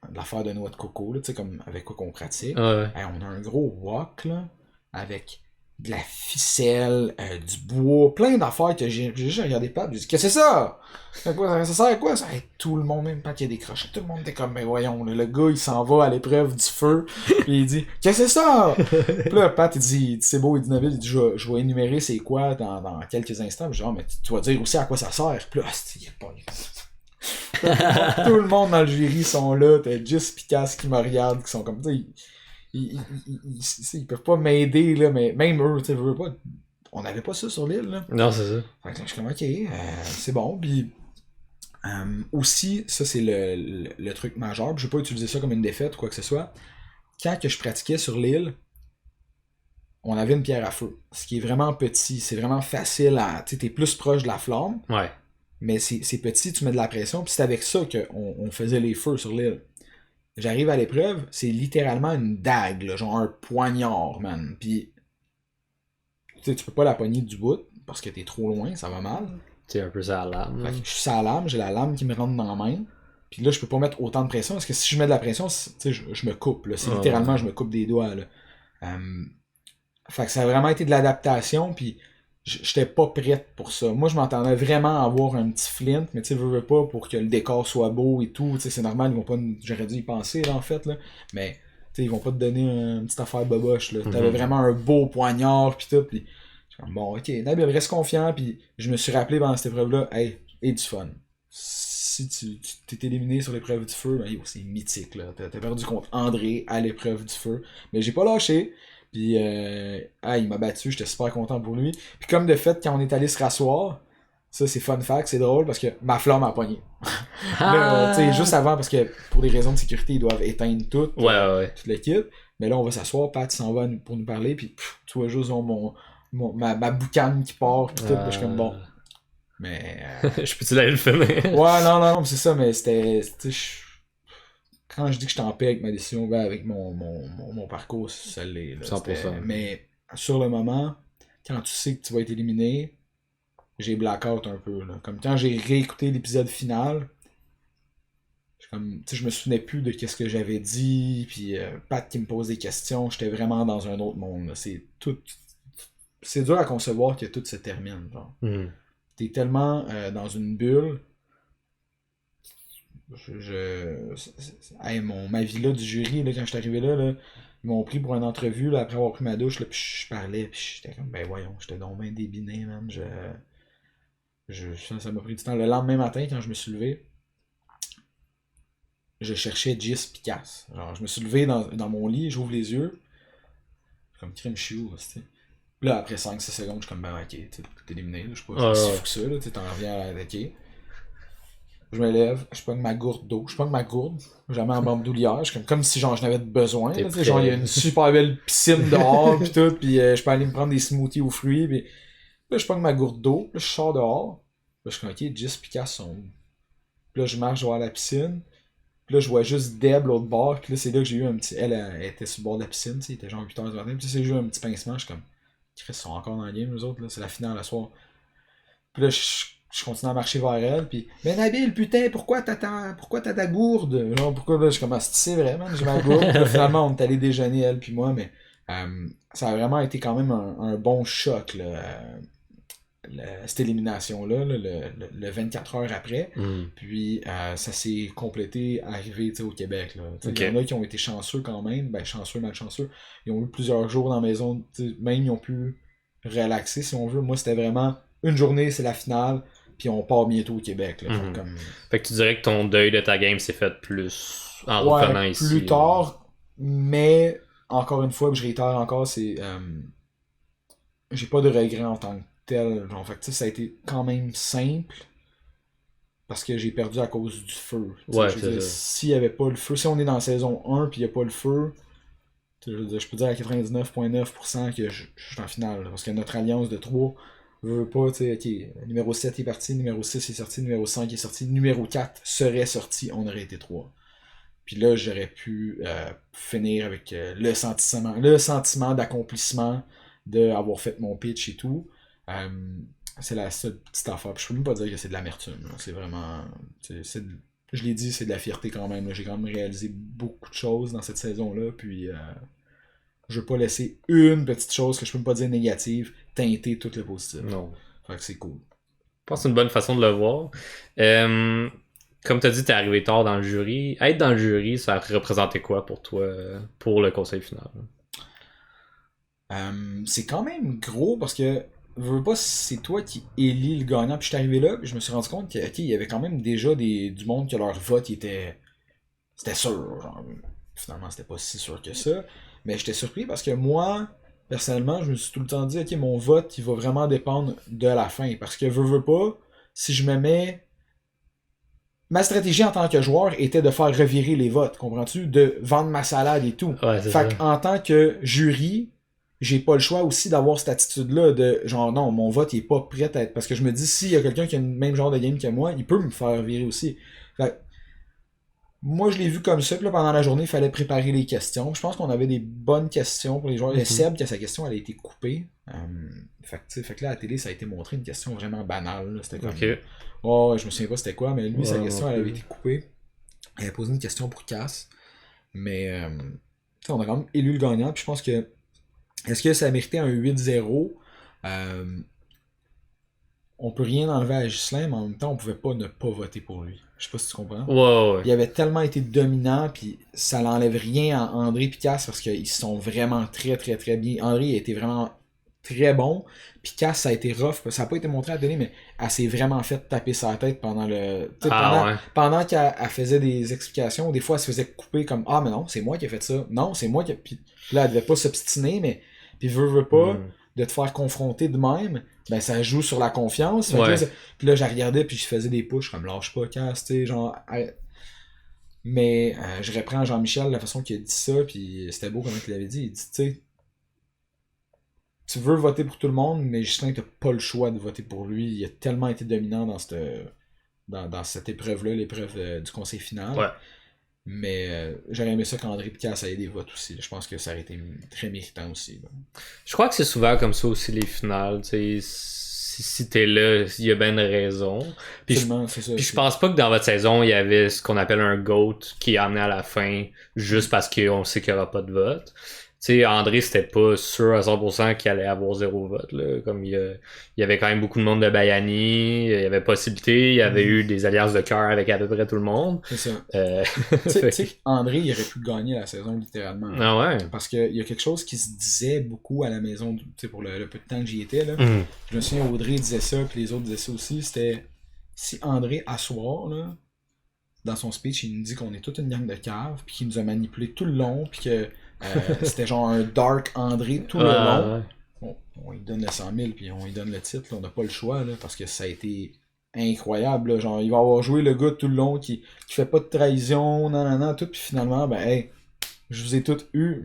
de l'affaire de noix de coco, là, tu sais, comme avec quoi qu'on pratique.
Ouais.
Hey, on a un gros wok, là, avec de la ficelle, du bois, plein d'affaires que j'ai juste regardé Pat, j'ai dit, qu'est-ce que c'est ça? Ça sert à quoi ça? Hey, tout le monde, même Pat qui a décroché, tout le monde était comme, mais voyons, là, le gars il s'en va à l'épreuve du feu, puis il dit, qu'est-ce que c'est ça? Puis là, Pat il dit c'est beau, il dit Nabil, il dit, je vais énumérer c'est quoi dans quelques instants, puis genre, mais tu vas dire aussi à quoi ça sert, puis là, il y a pas. Tout le monde dans le jury sont là, t'as juste Picasso qui me regarde, qui sont comme ça, ils peuvent pas m'aider, là, mais même eux, tu sais, veux pas. On n'avait pas ça sur l'île, là.
Non, c'est ça.
Fait que je suis comme, ok, c'est bon. Puis aussi, ça c'est le truc majeur. Je vais pas utiliser ça comme une défaite ou quoi que ce soit. Quand que je pratiquais sur l'île, on avait une pierre à feu. Ce qui est vraiment petit, c'est vraiment facile à. Tu sais, t'es plus proche de la flamme.
Ouais.
Mais c'est petit, tu mets de la pression. Puis c'est avec ça qu'on faisait les feux sur l'île. J'arrive à l'épreuve, c'est littéralement une dague, là, genre un poignard, man. Puis, tu sais, tu peux pas la pogner du bout parce que t'es trop loin, ça va mal.
C'est un peu ça la lame.
Fait que je suis sur la lame, j'ai la lame qui me rentre dans la main. Puis là, je peux pas mettre autant de pression parce que si je mets de la pression, tu sais, je me coupe. Là. C'est littéralement, je me coupe des doigts. Là. Fait que ça a vraiment été de l'adaptation. Puis, j'étais pas prête pour ça. Moi, je m'entendais vraiment avoir un petit flint, mais tu sais, veux pas pour que le décor soit beau et tout. Tu sais, c'est normal, ils vont pas. J'aurais dû y penser, là, en fait, là. Mais, tu sais, ils vont pas te donner une petite affaire boboche, là. T'avais vraiment un beau poignard, pis tout. Pis, bon, ok, Nabil, reste confiant. Puis, je me suis rappelé pendant cette épreuve-là, hey, et du fun. Si tu t'es éliminé sur l'épreuve du feu, ben, c'est mythique, là. T'as perdu contre André à l'épreuve du feu. Mais j'ai pas lâché. Puis, il m'a battu, j'étais super content pour lui. Puis comme de fait, quand on est allé se rasseoir, ça c'est fun fact, c'est drôle parce que ma flamme a pogné. Là, tu sais, juste avant, parce que pour des raisons de sécurité, ils doivent éteindre tout, toute l'équipe. Mais là, on va s'asseoir, Pat s'en va pour nous parler, puis tu vois juste ma boucane qui part, puis tout, je suis comme bon. Mais.
Je peux-tu aller le filmer?
Ouais, non, c'est ça, mais c'était. Quand je dis que je suis en paix avec ma décision, ben avec mon parcours, ça l'est.
100%.
Mais sur le moment, quand tu sais que tu vas être éliminé, j'ai blackout un peu. Là. Comme quand j'ai réécouté l'épisode final, je me souvenais plus de ce que j'avais dit, puis Pat qui me pose des questions, j'étais vraiment dans un autre monde. Là. C'est dur à concevoir que tout se termine. Genre. T'es tellement dans une bulle. Ma vie-là du jury, là, quand je suis arrivé là, ils m'ont pris pour une entrevue là, après avoir pris ma douche, là, puis je parlais, puis j'étais comme, ben voyons, j'étais donc bien débiné, man. Ça m'a pris du temps. Le lendemain matin, quand je me suis levé, je cherchais Gis Picasso. Genre, je me suis levé dans mon lit, j'ouvre les yeux, comme crème chiou, tu là, après 5-6 secondes, je suis comme, ben ok, t'es éliminé, là, je suis pas si fou que ça, là, t'en reviens à l'attaquer. Je me lève, je pogne ma gourde d'eau, jamais en bandoulière, comme si genre j'en avais besoin, là, genre il y a une super belle piscine dehors pis tout, pis je peux aller me prendre des smoothies aux fruits, pis là je pogne ma gourde d'eau, là je sors dehors, là je suis comme ok, Gis Picasso sont où? Puis là je marche vers la piscine, puis là je vois juste Deb l'autre bord, pis là c'est là que j'ai eu un petit, elle était sur le bord de la piscine, il était genre 8h du matin, pis c'est j'ai eu un petit pincement, je suis comme, Chris, ils sont encore dans le game les autres, là, c'est la finale le soir. Puis là je continue à marcher vers elle, puis mais Nabil, putain, pourquoi t'as ta gourde? Genre, pourquoi là, je commence, c'est vrai, man, j'ai ma gourde. Là, finalement, on est allé déjeuner, elle puis moi, mais ça a vraiment été quand même un bon choc, là. cette élimination-là, le 24 heures après. Puis ça s'est complété arrivé au Québec. Il y en a qui ont été chanceux quand même, chanceux, malchanceux. Ils ont eu plusieurs jours dans la maison, même ils ont pu relaxer si on veut. Moi, c'était vraiment une journée, c'est la finale, puis on part bientôt au Québec. Là,
Fait que tu dirais que ton deuil de ta game s'est fait plus en revenant ici.
Plus tard, mais encore une fois, je réitère encore, c'est j'ai pas de regrets en tant que tel. Genre, fait que, ça a été quand même simple parce que j'ai perdu à cause du feu. S'il y avait pas le feu, si on est dans la saison 1 puis il n'y a pas le feu, je peux dire à 99,9% que je suis en finale. Parce que notre alliance de 3 veut pas, numéro 7 est parti, numéro 6 est sorti, numéro 5 est sorti, numéro 4 serait sorti, on aurait été 3. Puis là, j'aurais pu finir avec le sentiment d'accomplissement d'avoir fait mon pitch et tout. C'est la seule petite affaire. Puis je peux même pas dire que c'est de l'amertume. C'est vraiment... je l'ai dit, c'est de la fierté quand même. Là. J'ai quand même réalisé beaucoup de choses dans cette saison-là. Puis je veux pas laisser une petite chose que je peux même pas dire négative teinter tout le positif.
Non.
Fait que c'est cool.
Je pense que c'est une bonne façon de le voir. Comme tu as dit, t'es arrivé tard dans le jury. Être dans le jury, ça représentait quoi pour toi, pour le conseil final?
C'est quand même gros parce que je veux pas, c'est toi qui élis le gagnant. Puis je suis arrivé là, puis je me suis rendu compte qu'il y avait quand même déjà du monde que leur vote c'était sûr. Genre, finalement, c'était pas si sûr que ça. Mais j'étais surpris parce que moi, personnellement, je me suis tout le temps dit, ok, mon vote, il va vraiment dépendre de la fin. Parce que veux pas, si je me mets. Ma stratégie en tant que joueur était de faire revirer les votes, comprends-tu? De vendre ma salade et tout.
Ouais,
fait qu'en tant que jury, j'ai pas le choix aussi d'avoir cette attitude-là de genre non, mon vote il est pas prêt à être. Parce que je me dis, s'il y a quelqu'un qui a le même genre de game que moi, il peut me faire virer aussi. Fait moi, je l'ai vu comme ça, puis là, pendant la journée, il fallait préparer les questions. Je pense qu'on avait des bonnes questions pour les joueurs. Il y a Seb, qui a sa question, elle a été coupée. Fait que là, à la télé, ça a été montré une question vraiment banale. Là. C'était comme... Oh, je me souviens pas c'était quoi, mais lui, sa question, elle avait été coupée. Elle a posé une question pour Cass. Mais, on a quand même élu le gagnant, puis je pense que... Est-ce que ça a mérité un 8-0? On peut rien enlever à Ghislain, mais en même temps, on pouvait pas ne pas voter pour lui. Je sais pas si tu comprends.
Ouais.
Il avait tellement été dominant, puis ça l'enlève rien à André et Cass parce qu'ils sont vraiment très très très bien. André a été vraiment très bon, puis Cass ça a été rough. Ça a pas été montré à la télé, mais elle s'est vraiment fait taper sa tête pendant le. Pendant qu'elle faisait des explications, des fois elle se faisait couper comme ah mais non, c'est moi qui ai fait ça. Non, c'est moi qui. Puis là, elle devait pas s'obstiner, mais puis veut pas. De te faire confronter de même, ben ça joue sur la confiance. Puis là, je regardais, puis je faisais des pushs comme lâche pas, Cass, tu sais, genre. Mais je reprends Jean-Michel, la façon qu'il a dit ça, puis c'était beau comme il l'avait dit. Il dit, tu sais, tu veux voter pour tout le monde, mais Justin, t'as pas le choix de voter pour lui. Il a tellement été dominant dans cette épreuve-là, l'épreuve du conseil final.
Ouais.
Mais j'aurais aimé ça qu'André et Cass aient des votes aussi. Je pense que ça aurait été très méritant aussi. Là.
Je crois que c'est souvent comme ça aussi les finales. Si t'es là, il y a bien une raison. Puis je pense pas que dans votre saison, il y avait ce qu'on appelle un GOAT qui est amené à la fin juste parce qu'on sait qu'il n'y aura pas de vote. Tu sais, André, c'était pas sûr à 100% qu'il allait avoir 0 vote. Là. Comme il y avait quand même beaucoup de monde de Bayani, il y avait possibilité, il y avait eu des alliances de cœur avec à peu près tout le monde.
C'est ça. Tu sais, André, il aurait pu gagner la saison littéralement.
Ah ouais?
Parce qu'il y a quelque chose qui se disait beaucoup à la maison, tu sais, pour le peu de temps que j'y étais. Là. Je me souviens, Audrey disait ça, puis les autres disaient ça aussi. C'était si André, à soir, là, dans son speech, il nous dit qu'on est toute une gang de caves, puis qu'il nous a manipulé tout le long, puis que c'était genre un dark André tout le long. Bon, on lui donne le 100 000 puis on lui donne le titre. Là, on n'a pas le choix là, parce que ça a été incroyable. Là, genre, il va avoir joué le gars tout le long qui fait pas de trahison, tout. Puis finalement, ben, hey, je vous ai tous eu.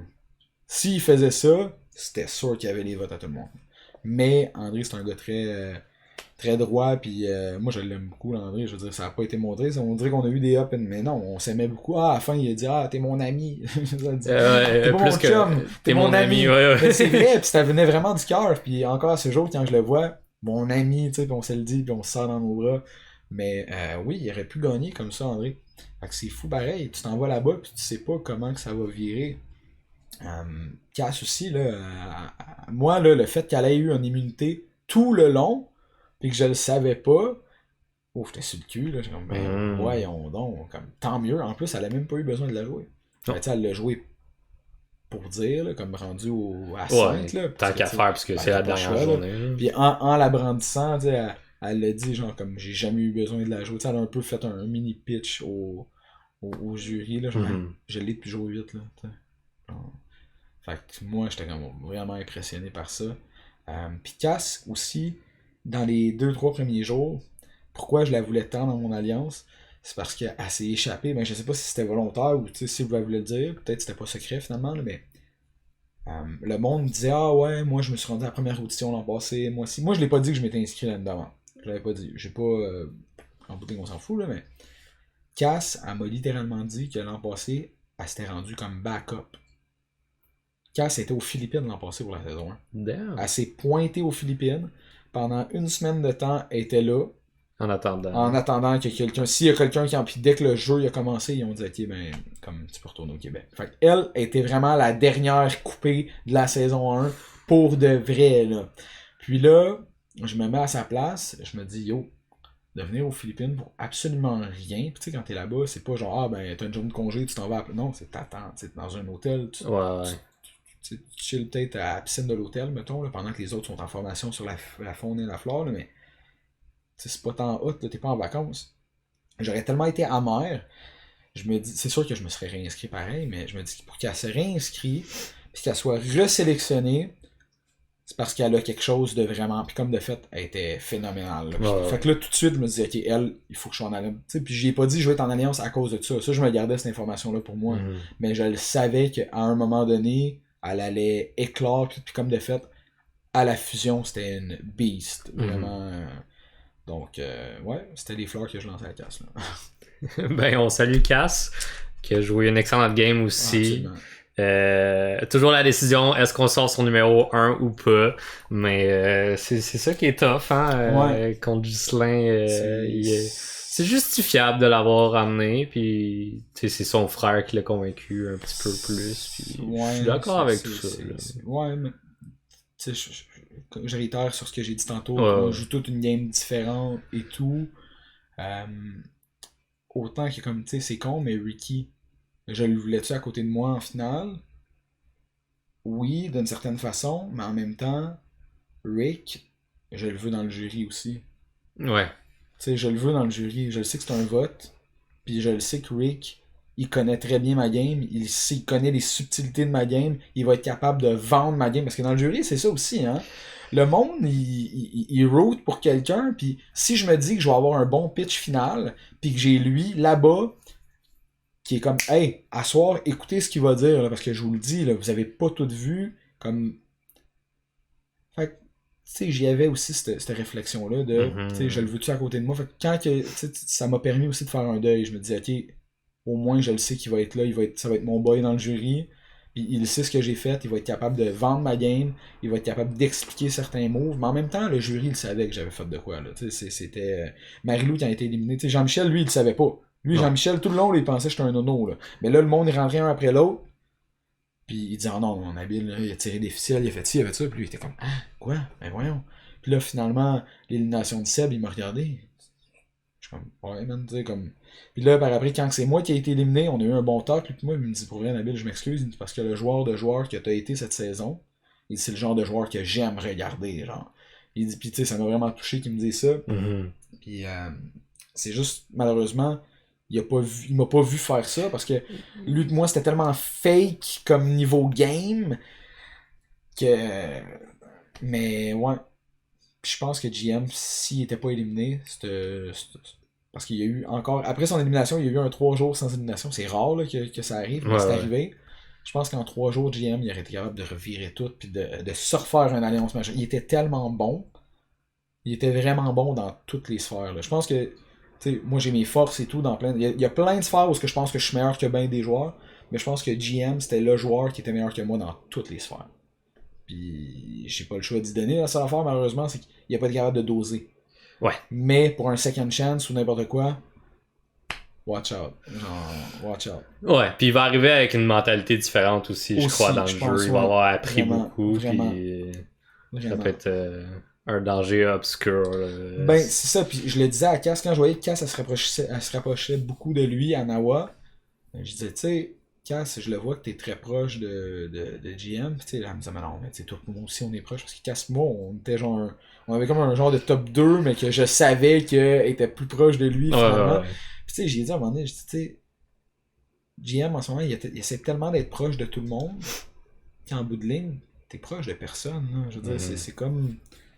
S'il faisait ça, c'était sûr qu'il y avait les votes à tout le monde. Mais André, c'est un gars très droit, puis moi je l'aime beaucoup André, je veux dire, ça a pas été montré, on dirait qu'on a eu des up, mais non, on s'aimait beaucoup. À la fin il a dit t'es mon ami. T'es pas mon chum, t'es mon ami. Ouais. Mais c'est vrai, puis ça venait vraiment du cœur, puis encore à ce jour quand je le vois, mon ami, tu sais, puis on se le dit, puis on se serre dans nos bras. Mais oui, il aurait pu gagner comme ça, André. Fait que c'est fou pareil, tu t'en vas là-bas, puis tu sais pas comment que ça va virer. Cass aussi, là, moi, là, le fait qu'elle ait eu une immunité tout le long, puis que je le savais pas, j'étais sur le cul, là, j'ai comme, voyons donc, comme, tant mieux, en plus, elle a même pas eu besoin de la jouer. Ben, elle l'a joué pour dire, là, comme rendu à 5, là.
Tant qu'à faire, parce que c'est la dernière journée.
Puis en la brandissant, elle l'a dit, genre, comme, j'ai jamais eu besoin de la jouer, elle a un peu fait un mini pitch au jury, là, genre, je l'ai depuis jour 8, là, fait que moi, j'étais comme vraiment impressionné par ça. Puis Cass, aussi, dans les 2-3 premiers jours, pourquoi je la voulais tant dans mon alliance, c'est parce qu'elle s'est échappée. Ben, je sais pas si c'était volontaire ou si vous voulez le dire. Peut-être que c'était pas secret finalement, là, mais le monde me disait ah ouais, moi je me suis rendu à la première audition l'an passé, moi aussi. Moi je l'ai pas dit que je m'étais inscrit là-dedans. Je l'avais pas dit. J'ai pas. En boutique, on s'en fout là, mais Cass, elle m'a littéralement dit que l'an passé, elle s'était rendue comme backup. Cass était aux Philippines l'an passé pour la saison 1.
Damn.
Elle s'est pointée aux Philippines. Pendant une semaine de temps, elle était là.
En attendant.
En attendant que quelqu'un. S'il y a quelqu'un qui en. Puis dès que le jeu a commencé, ils ont dit ok, ben, comme tu peux retourner au Québec. Fait elle était vraiment la dernière coupée de la saison 1 pour de vrai, là. Puis là, je me mets à sa place, je me dis yo, de venir aux Philippines pour absolument rien. Puis tu sais, quand t'es là-bas, c'est pas genre ah ben t'as une journée de congé, tu t'en vas. Non, c'est t'attends, t'es dans un hôtel. Tu chill peut-être à la piscine de l'hôtel, mettons, là, pendant que les autres sont en formation sur la faune et la flore, là, mais c'est pas tant hot, t'es pas en vacances. J'aurais tellement été amer, je me dis, c'est sûr que je me serais réinscrit pareil, mais je me dis pour qu'elle se réinscrit, puis qu'elle soit resélectionnée, c'est parce qu'elle a quelque chose de vraiment, puis comme de fait, elle était phénoménale. Fait que là, tout de suite, je me disais, ok, elle, il faut que je sois en alliance. Puis j'y ai pas dit, je vais être en alliance à cause de ça. Ça, je me gardais cette information-là pour moi. Mais je le savais qu'à un moment donné, elle allait éclore, puis comme de fait, à la fusion, c'était une beast. Vraiment. Donc, ouais, c'était des fleurs que je lançais à Cass.
Ben, on salue Cass, qui a joué une excellente game aussi. Toujours la décision, est-ce qu'on sort son numéro 1 ou pas. Mais c'est ça qui est tough, hein, contre Ghislain. C'est justifiable de l'avoir ramené, puis c'est son frère qui l'a convaincu un petit peu plus. Puis je suis d'accord avec tout ça.
Ouais, mais je réitère sur ce que j'ai dit tantôt. On joue toute une game différente et tout. Autant que comme, tu sais, c'est con, mais Ricky, je le voulais-tu à côté de moi en finale? Oui, d'une certaine façon, mais en même temps, Rick, je le veux dans le jury aussi.
Ouais.
Tu sais, je le veux dans le jury. Je le sais que c'est un vote. Puis je le sais que Rick, il connaît très bien ma game. Il connaît les subtilités de ma game. Il va être capable de vendre ma game. Parce que dans le jury, c'est ça aussi, hein. Le monde, il route pour quelqu'un. Puis si je me dis que je vais avoir un bon pitch final, puis que j'ai lui, là-bas, qui est comme, hey, à soir, écoutez ce qu'il va dire, là, parce que je vous le dis, là, vous avez pas tout vu. Comme. Fait que, tu sais, j'y avais aussi cette réflexion-là de, tu sais, je le veux-tu à côté de moi. Fait que quand ça m'a permis aussi de faire un deuil, je me disais, ok, au moins je le sais qu'il va être là, ça va être mon boy dans le jury. Puis il sait ce que j'ai fait, il va être capable de vendre ma game, il va être capable d'expliquer certains moves, mais en même temps, le jury, il savait que j'avais fait de quoi, là. Tu sais, c'était Marie-Lou qui a été éliminée. Tu sais, Jean-Michel, lui, il le savait pas. Lui, Jean-Michel, tout le long, il pensait que j'étais un nono, là. Mais là, le monde est rentré un après l'autre. Puis il dit, oh non, mon habile, là, il a tiré des ficelles, il a fait ci, il a fait ça. Puis lui, il était comme, ah, quoi? Ben voyons. Puis là, finalement, l'élimination de Seb, il m'a regardé. Je suis comme, ouais, man, tu sais, comme. Puis là, par après, quand c'est moi qui ai été éliminé, on a eu un bon talk. Puis moi, il me dit, pour vrai, Nabil, je m'excuse, parce que le joueur que t'as été cette saison, il dit, c'est le genre de joueur que j'aime regarder, genre. Il dit, puis tu sais, ça m'a vraiment touché qu'il me dise ça. Puis c'est juste, malheureusement, il m'a pas vu faire ça, parce que lui, moi, c'était tellement fake comme niveau game que. Mais ouais. Je pense que GM, s'il était pas éliminé, parce qu'il y a eu encore. Après son élimination, il y a eu un 3 jours sans élimination. C'est rare là, que ça arrive, mais c'est arrivé. Je pense qu'en 3 jours, GM, il aurait été capable de revirer tout puis de se refaire une alliance majeure. Il était tellement bon. Il était vraiment bon dans toutes les sphères. Là. Je pense que. Moi j'ai mes forces et tout dans plein. Il y a plein de sphères où je pense que je suis meilleur que bien des joueurs. Mais je pense que GM, c'était le joueur qui était meilleur que moi dans toutes les sphères. Puis j'ai pas le choix d'y donner. La seule affaire, malheureusement, c'est qu'il a pas été capable de doser.
Ouais.
Mais pour un second chance ou n'importe quoi, watch out. Genre, watch out.
Ouais, puis il va arriver avec une mentalité différente aussi je crois, dans le jeu. Il va avoir appris beaucoup. Vraiment. Puis ça peut être. un danger obscur.
Ben, c'est ça. Puis je le disais à Cass, quand je voyais que Cass, elle se rapprochait beaucoup de lui à Nawa. Je disais, tu sais, Cass, je le vois que t'es très proche de GM. Puis tu sais, elle me disait, mais non, mais tu sais, toi, moi aussi, on est proche. Parce que Cass, moi, on était genre. On avait comme un genre de top 2, mais que je savais qu'elle était plus proche de lui, finalement. Puis tu sais, j'ai dit à un moment donné, je dis, tu sais, GM, en ce moment, il essaie tellement d'être proche de tout le monde qu'en bout de ligne, t'es proche de personne. Là. Je veux dire, c'est comme.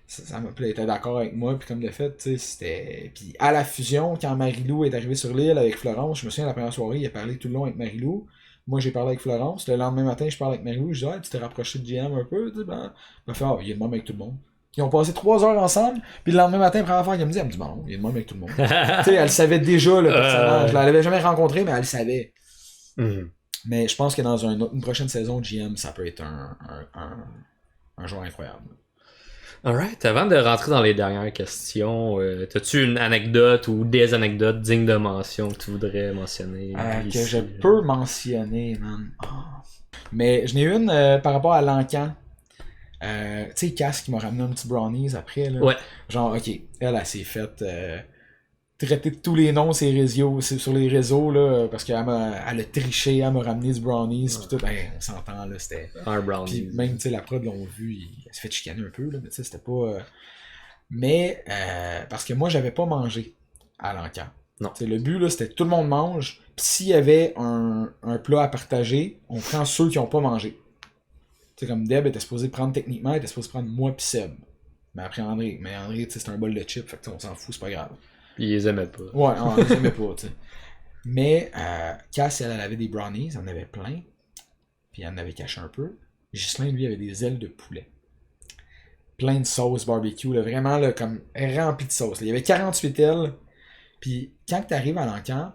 Ça m'a plu, elle était d'accord avec moi, puis comme de fait, tu sais, c'était. Puis à la fusion, quand Marie-Lou est arrivée sur l'île avec Florence, je me souviens, la première soirée, il a parlé tout le long avec Marie-Lou. Moi, j'ai parlé avec Florence. Le lendemain matin, je parle avec Marie-Lou. Je dis, ah, tu t'es rapproché de GM un peu, tu sais, ben. Il m'a fait, ah, il est de même avec tout le monde. Ils ont passé 3 heures ensemble, puis le lendemain matin, première fois, elle me dit, ben non, il est de même avec tout le monde. Tu sais, elle savait déjà, le personnage. Je l'avais jamais rencontré, mais elle savait. Mais je pense que dans une prochaine saison, GM, ça peut être un joueur incroyable.
Alright, avant de rentrer dans les dernières questions, t'as-tu une anecdote ou des anecdotes dignes de mention que tu voudrais mentionner?
Que je peux mentionner, man. Oh. Mais je n'ai une par rapport à l'encan. Tu sais, Cass qui m'a ramené un petit brownies après. Là.
Ouais.
Genre, ok, elle s'est faite traiter de tous les noms sur les réseaux, là, parce qu'elle a triché, elle m'a ramené du brownies, pis tout, ben, on s'entend, là, c'était...
Un brownies.
Puis même, tu sais, la prod l'ont vu, elle s'est fait chicaner un peu, là, mais tu sais, c'était pas... Mais, parce que moi, j'avais pas mangé à l'encan.
Non.
T'sais, le but, là, c'était que tout le monde mange, pis s'il y avait un plat à partager, on prend ceux qui ont pas mangé. Tu sais, comme Deb était supposé prendre techniquement, elle était supposé prendre moi pis Seb. Mais après André, tu sais, c'est un bol de chips, fait que on s'en fout, c'est pas grave.
Puis ils les aimaient pas.
Ouais, on les aimait pas, tu sais. Mais Cass, elle avait des brownies, elle en avait plein. Puis elle en avait caché un peu. Ghislain, lui, avait des ailes de poulet. Plein de sauce barbecue, là, vraiment là, comme rempli de sauce. Là. Il y avait 48 ailes. Puis quand tu arrives à l'encan,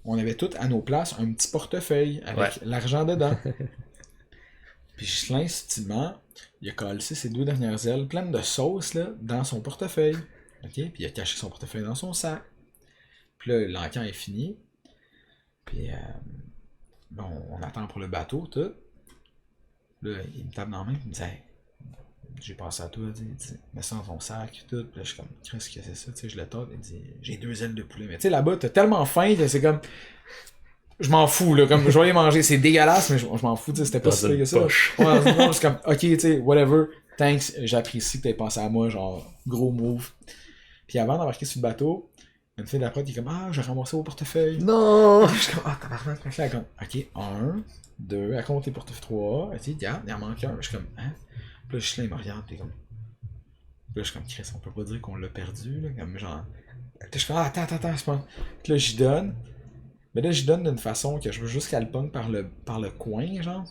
on avait toutes à nos places un petit portefeuille avec l'argent dedans. Puis Ghislain, subtilement, il a collé ses 2 dernières ailes pleines de sauce là, dans son portefeuille. OK? Puis il a caché son portefeuille dans son sac. Puis là, l'encan est fini. Puis bon, on attend pour le bateau, tout. Là, il me tape dans la main, il me dit hey, j'ai passé à toi, il dit, mets ça dans ton sac, tout. Puis là, je suis comme, qu'est-ce que c'est ça? Tu sais, je le tape, il dit, j'ai 2 ailes de poulet. Mais tu sais, là-bas, t'as tellement faim que c'est comme. Je m'en fous, là, comme je vais aller manger, c'est dégueulasse, mais je m'en fous, tu sais, c'était pas si pire que ça. Ouais, non, c'est comme, ok, tu sais, whatever, thanks, j'apprécie que t'aies pensé à moi, genre, gros move. Puis avant d'embarquer sur le bateau, une fille d'après qui est comme, ah, j'ai ramassé vos portefeuilles.
Non!
Je suis comme, ah, tabarnak, elle est comme, ok, 1, 2, elle compte les portefeuilles 3, elle dit, regarde, il en manque un. Je suis comme, hein? Puis là, je suis là, il me regarde, puis comme, puis là, je suis comme, Chris, on peut pas dire qu'on l'a perdu, là, comme genre, puis je suis comme, ah, attends, c'est pas. Puis là, j'y donne. Mais là, j'y donne d'une façon que je veux juste qu'elle le pogne par le coin, genre.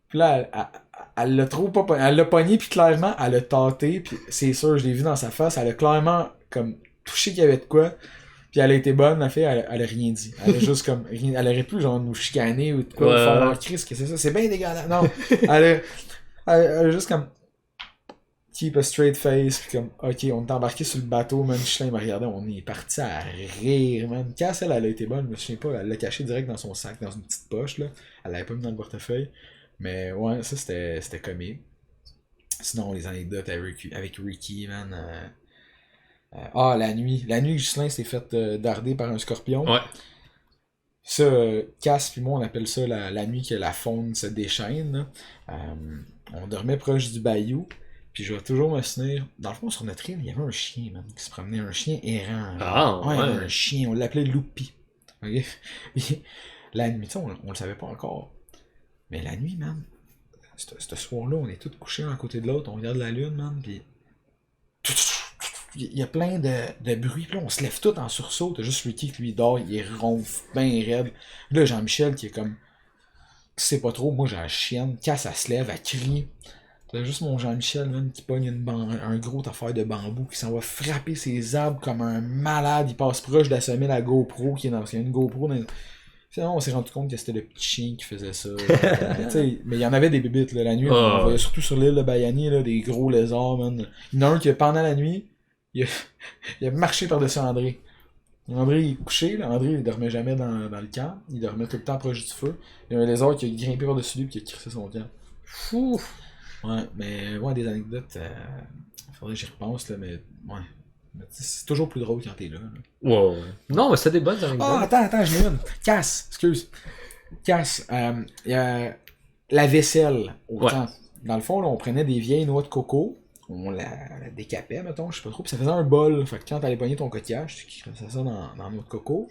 Puis là, elle l'a trop pas pogné. Elle l'a pogné, puis clairement, elle l'a tâté, puis c'est sûr, je l'ai vu dans sa face, elle a clairement, comme, touché qu'il y avait de quoi. Puis elle a été bonne, la fille, elle a rien dit. Elle a juste comme, rien, elle aurait pu, genre, nous chicaner ou de quoi, ou faire leur crise, que c'est ça, c'est bien dégueulasse. Non, elle a juste comme, keep a straight face, pis comme, ok, on est embarqué sur le bateau, man, Chien m'a regardé, on est parti à rire, man. Cass, elle a été bonne, je me souviens pas, elle l'a caché direct dans son sac, dans une petite poche, là. Elle l'avait pas mis dans le portefeuille. Mais ouais, ça c'était comique. Sinon, les anecdotes avec Ricky, man. La nuit. La nuit, Ghislain s'est fait darder par un scorpion.
Ouais.
Ça, Cass puis moi, on appelle ça la nuit que la faune se déchaîne. On dormait proche du bayou. Puis je vais toujours me souvenir. Dans le fond, sur notre île, il y avait un chien, man, qui se promenait, un chien errant.
Ah, ouais.
Un chien, on l'appelait Loupi. Ok? La nuit, on le savait pas encore. Mais la nuit, man, ce soir-là, on est tous couchés un à côté de l'autre, on regarde la lune, man, pis il y a plein de bruit, pis là, on se lève tous en sursaut, t'as juste Ricky qui lui dort, il ronfle ben raide. Là, Jean-Michel qui est comme, c'est pas trop, moi j'ai la chienne, Cass, elle se lève, elle crie. T'as juste mon Jean-Michel, man, qui pogne un gros affaire de bambou, qui s'en va frapper ses arbres comme un malade, il passe proche d'assommer la GoPro, qui est dans, parce qu'il y a une GoPro dans... Finalement, on s'est rendu compte que c'était le petit chien qui faisait ça. Mais il y en avait des bébites là, la nuit. On voyait surtout sur l'île de Bayani, là, des gros lézards, man. Il y en a un qui, pendant la nuit, il a marché par-dessus André. André, il est couché. Là. André, il dormait jamais dans le camp. Il dormait tout le temps proche du feu. Il y a un lézard qui a grimpé par-dessus lui et qui a crissé son camp.
Fou!
Ouais, mais ouais, des anecdotes Faudrait que j'y repense, là, mais ouais. Mais c'est toujours plus drôle quand t'es là.
Ouais. Non, mais c'est des bonnes anecdotes.
Ah, attends, je l'ai une. Casse, excuse. Casse, y a la vaisselle au temps. Dans le fond, là, on prenait des vieilles noix de coco, on la décapait, mettons, je sais pas trop, puis ça faisait un bol. Fait que quand t'allais pogner ton coquillage, tu crissais ça dans la noix de coco.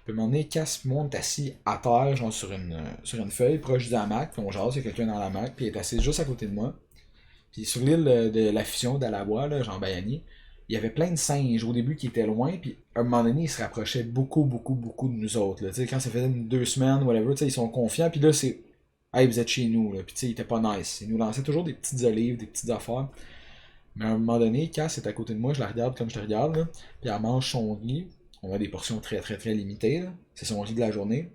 Puis à un moment donné, Casse monte assis à terre, genre sur une feuille, proche du hamac, puis on jase, il y a quelqu'un dans l'hamac, puis il est assis juste à côté de moi. Puis sur l'île de la fusion d'Alabois, là, Jean Bayani, il y avait plein de singes au début qui étaient loin, puis à un moment donné, ils se rapprochaient beaucoup de nous autres. Là. Quand ça faisait 2 semaines, whatever, ils sont confiants, puis là, c'est hey, vous êtes chez nous, là. Puis ils étaient pas nice. Ils nous lançaient toujours des petites olives, des petites affaires. Mais à un moment donné, Cass est à côté de moi, je la regarde comme je te regarde, là, puis elle mange son riz. On a des portions très limitées, là. C'est son riz de la journée.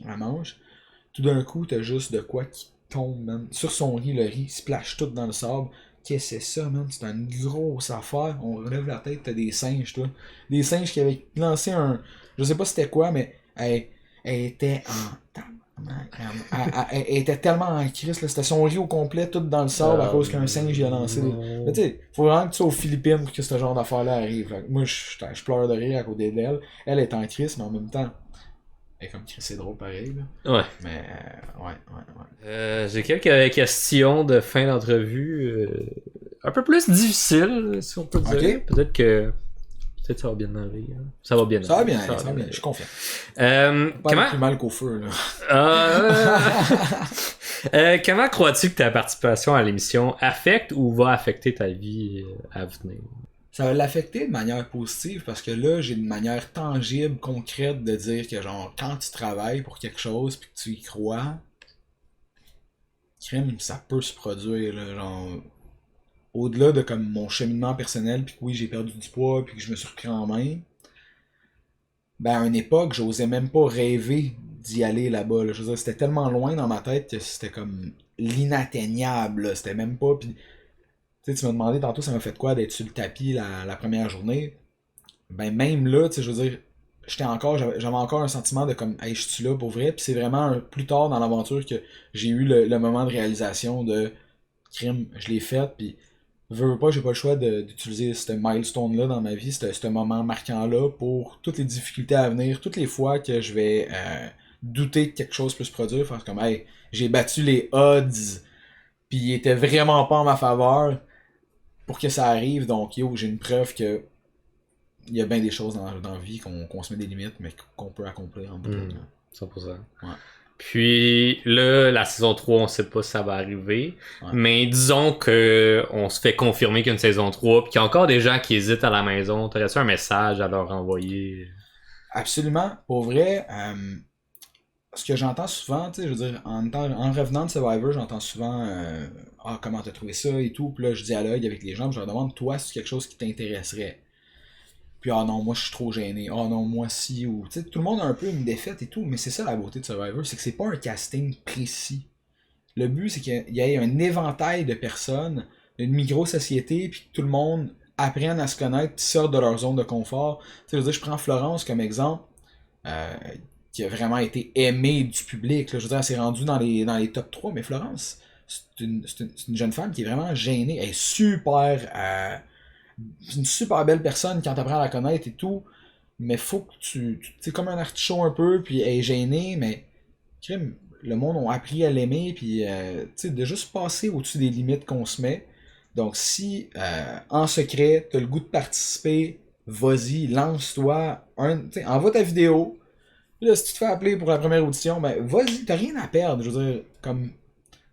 Elle mange. Tout d'un coup, t'as juste de quoi qui tombe, man. Sur son riz, le riz splash tout dans le sable. Qu'est-ce que c'est ça, man? C'est une grosse affaire. On relève la tête, t'as des singes, toi. Des singes qui avaient lancé un. Je sais pas c'était quoi, mais elle était en. Elle était tellement en crise, là. C'était son riz au complet, tout dans le sable, à cause qu'un singe y a lancé des. Mais tu sais, faut vraiment que tu sois aux Philippines pour que ce genre d'affaire-là arrive. Fait que moi, je pleure de rire à côté d'elle. Elle est en crise, mais en même temps. Et comme c'est drôle pareil, là.
Ouais.
Mais, ouais.
J'ai quelques questions de fin d'entrevue. Un peu plus difficiles, si on peut dire.
Okay.
Peut-être que ça va bien aller. Hein. Ça va bien aller.
Ça va bien, je suis confiant.
Comment...
plus mal qu'au feu, là.
Comment crois-tu que ta participation à l'émission affecte ou va affecter ta vie à venir?
Ça va l'affecter de manière positive parce que là, j'ai une manière tangible, concrète de dire que genre, quand tu travailles pour quelque chose puis que tu y crois, crime, ça peut se produire, là, genre, au-delà de comme mon cheminement personnel puis que oui, j'ai perdu du poids puis que je me suis repris en main, ben à une époque, j'osais même pas rêver d'y aller là-bas, là. Je veux dire, c'était tellement loin dans ma tête que c'était comme l'inatteignable, là. C'était même pas, puis tu m'as demandé tantôt ça m'a fait quoi d'être sur le tapis la première journée. Ben même là, je veux dire, j'avais encore un sentiment de comme hey, je suis là pour vrai. Puis c'est vraiment plus tard dans l'aventure que j'ai eu le moment de réalisation de crime, je l'ai fait. Puis veux pas, j'ai pas le choix d'utiliser ce milestone-là dans ma vie, ce moment marquant-là pour toutes les difficultés à venir, toutes les fois que je vais douter que quelque chose peut se produire, faire comme hey, j'ai battu les odds, puis il était vraiment pas en ma faveur. Pour que ça arrive, donc yo, j'ai une preuve que il y a bien des choses dans la vie qu'on se met des limites, mais qu'on peut accomplir en bout de ligne.
100%.
Ouais.
Puis là, la saison 3, on sait pas si ça va arriver. Ouais. Mais disons que on se fait confirmer qu'il y a une saison 3, puis qu'il y a encore des gens qui hésitent à la maison. T'aurais-tu un message à leur envoyer?
Absolument. Pour vrai, ce que j'entends souvent, tu sais, je veux dire, en revenant de Survivor, j'entends souvent ah, comment t'as trouvé ça et tout. Puis là, je dialogue avec les gens, puis je leur demande, toi, c'est quelque chose qui t'intéresserait. Puis ah non, moi je suis trop gêné. Ah non, moi si. Ou tu sais, tout le monde a un peu une défaite et tout, mais c'est ça la beauté de Survivor, c'est que c'est pas un casting précis. Le but, c'est qu'il y ait un éventail de personnes, une micro-société, puis que tout le monde apprenne à se connaître, sorte de leur zone de confort. Tu sais, je veux dire, je prends Florence comme exemple. Qui a vraiment été aimée du public. Là. Je veux dire, elle s'est rendue dans les top 3, mais Florence, c'est une jeune femme qui est vraiment gênée. Elle est super... c'est une super belle personne quand tu apprends à la connaître et tout, mais faut que tu sais, comme un artichaut un peu, puis elle est gênée, mais le monde a appris à l'aimer, puis tu sais, de juste passer au-dessus des limites qu'on se met. Donc si, en secret, t'as le goût de participer, vas-y, lance-toi, envoie ta vidéo. Là, si tu te fais appeler pour la première audition, ben vas-y, t'as rien à perdre. Je veux dire, comme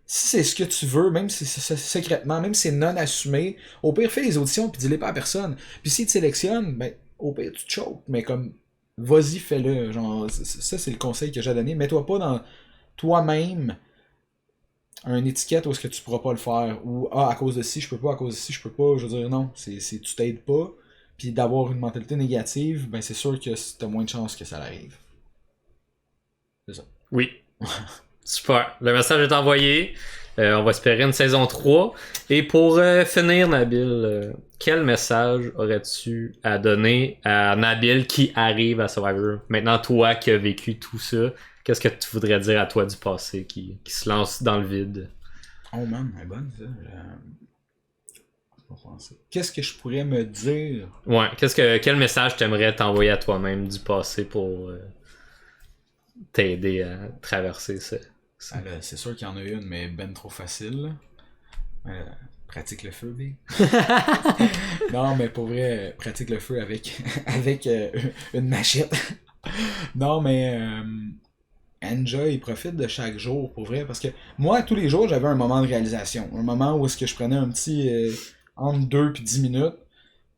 si c'est ce que tu veux, même si c'est secrètement, même si c'est non assumé, au pire fais les auditions puis dis-les pas à personne. Puis s'ils te sélectionnent, ben au pire tu te choques, mais comme vas-y, fais-le. Genre, ça c'est le conseil que j'ai donné. Mets-toi pas dans toi-même une étiquette où est-ce que tu pourras pas le faire. Ou ah, à cause de ci, je peux pas, à cause de ci, je peux pas. Je veux dire, non, c'est tu t'aides pas. Puis d'avoir une mentalité négative, ben c'est sûr que t'as moins de chances que ça arrive. C'est ça.
Oui. Super. Le message est envoyé. On va espérer une saison 3. Et pour finir, Nabil, quel message aurais-tu à donner à Nabil qui arrive à Survivor? Maintenant, toi qui as vécu tout ça, qu'est-ce que tu voudrais dire à toi du passé qui se lance dans le vide?
Oh man, elle est bonne ça. Qu'est-ce que je pourrais me dire?
Ouais, quel message t'aimerais t'envoyer à toi-même du passé pour t'aider à traverser ça?
Ah là, c'est sûr qu'il y en a une, mais ben trop facile. Pratique le feu, big. Non, mais pour vrai, pratique le feu avec, avec une machette. Non, mais enjoy, profite de chaque jour, pour vrai. Parce que moi, tous les jours, j'avais un moment de réalisation. Un moment où est-ce que je prenais un petit entre 2 et 10 minutes.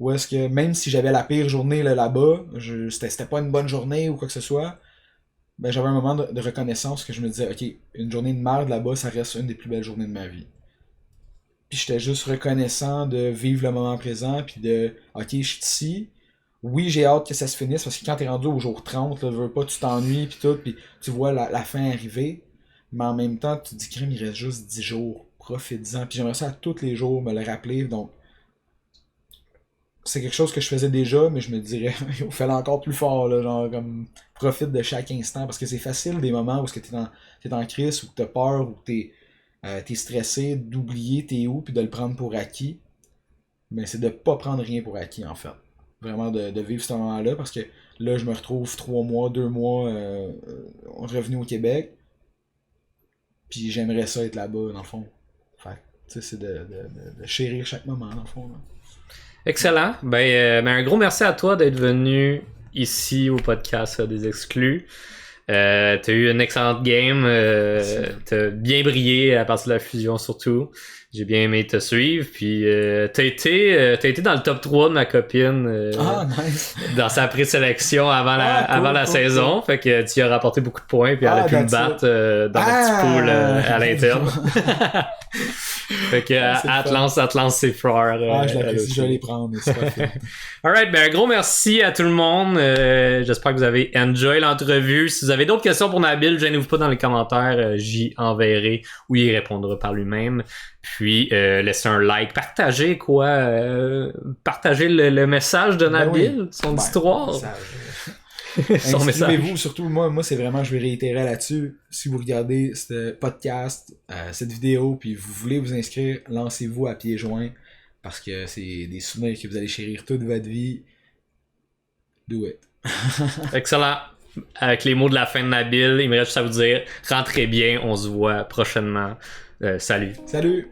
Où est-ce que même si j'avais la pire journée là-bas, c'était pas une bonne journée ou quoi que ce soit, ben j'avais un moment de reconnaissance que je me disais, ok, une journée de merde là-bas, ça reste une des plus belles journées de ma vie. Puis j'étais juste reconnaissant de vivre le moment présent, puis de, ok, je suis ici. Oui, j'ai hâte que ça se finisse, parce que quand t'es rendu au jour 30, là, veux pas, tu t'ennuies, puis tout, puis tu vois la fin arriver. Mais en même temps, tu te dis, crème, il reste juste 10 jours. Profite-en. Puis j'aimerais ça à tous les jours me le rappeler. Donc, c'est quelque chose que je faisais déjà, mais je me dirais, il fallait encore plus fort, là, genre, comme, profite de chaque instant, parce que c'est facile des moments où t'es en crise, ou que t'as peur, ou que t'es stressé, d'oublier t'es où, puis de le prendre pour acquis. Mais c'est de pas prendre rien pour acquis, en fait. Vraiment de vivre ce moment-là, parce que là, je me retrouve 3 mois, 2 mois revenu au Québec, puis j'aimerais ça être là-bas, dans le fond. Fait tu sais, c'est de chérir chaque moment, dans le fond, là.
Excellent. Ben, un gros merci à toi d'être venu ici au podcast des Exclus. T'as eu une excellente game. T'as bien brillé à partir de la fusion surtout. J'ai bien aimé te suivre. Puis t'as été dans le top 3 de ma copine
Nice.
dans sa présélection avant la saison. Fait que tu as rapporté beaucoup de points. Puis elle a pu me battre dans le petit pool à l'interne. Fait que Atlance ses frères.
Je l'apprécie, je vais les prendre.
Alright, ben un gros merci à tout le monde. J'espère que vous avez enjoy l'entrevue. Si vous avez d'autres questions pour Nabil, gênez-vous pas dans les commentaires. J'y enverrai ou il répondra par lui-même. Puis laissez un like, partagez partagez le message de Nabil, son histoire.
Inscrivez-vous, surtout moi c'est vraiment, je vais réitérer là-dessus. Si vous regardez ce podcast, cette vidéo, puis vous voulez vous inscrire, lancez-vous à pieds joints, parce que c'est des souvenirs que vous allez chérir toute votre vie. Do it.
Excellent. Avec les mots de la fin de Nabil, il me reste juste à vous dire, rentrez bien, on se voit prochainement. Salut.
Salut.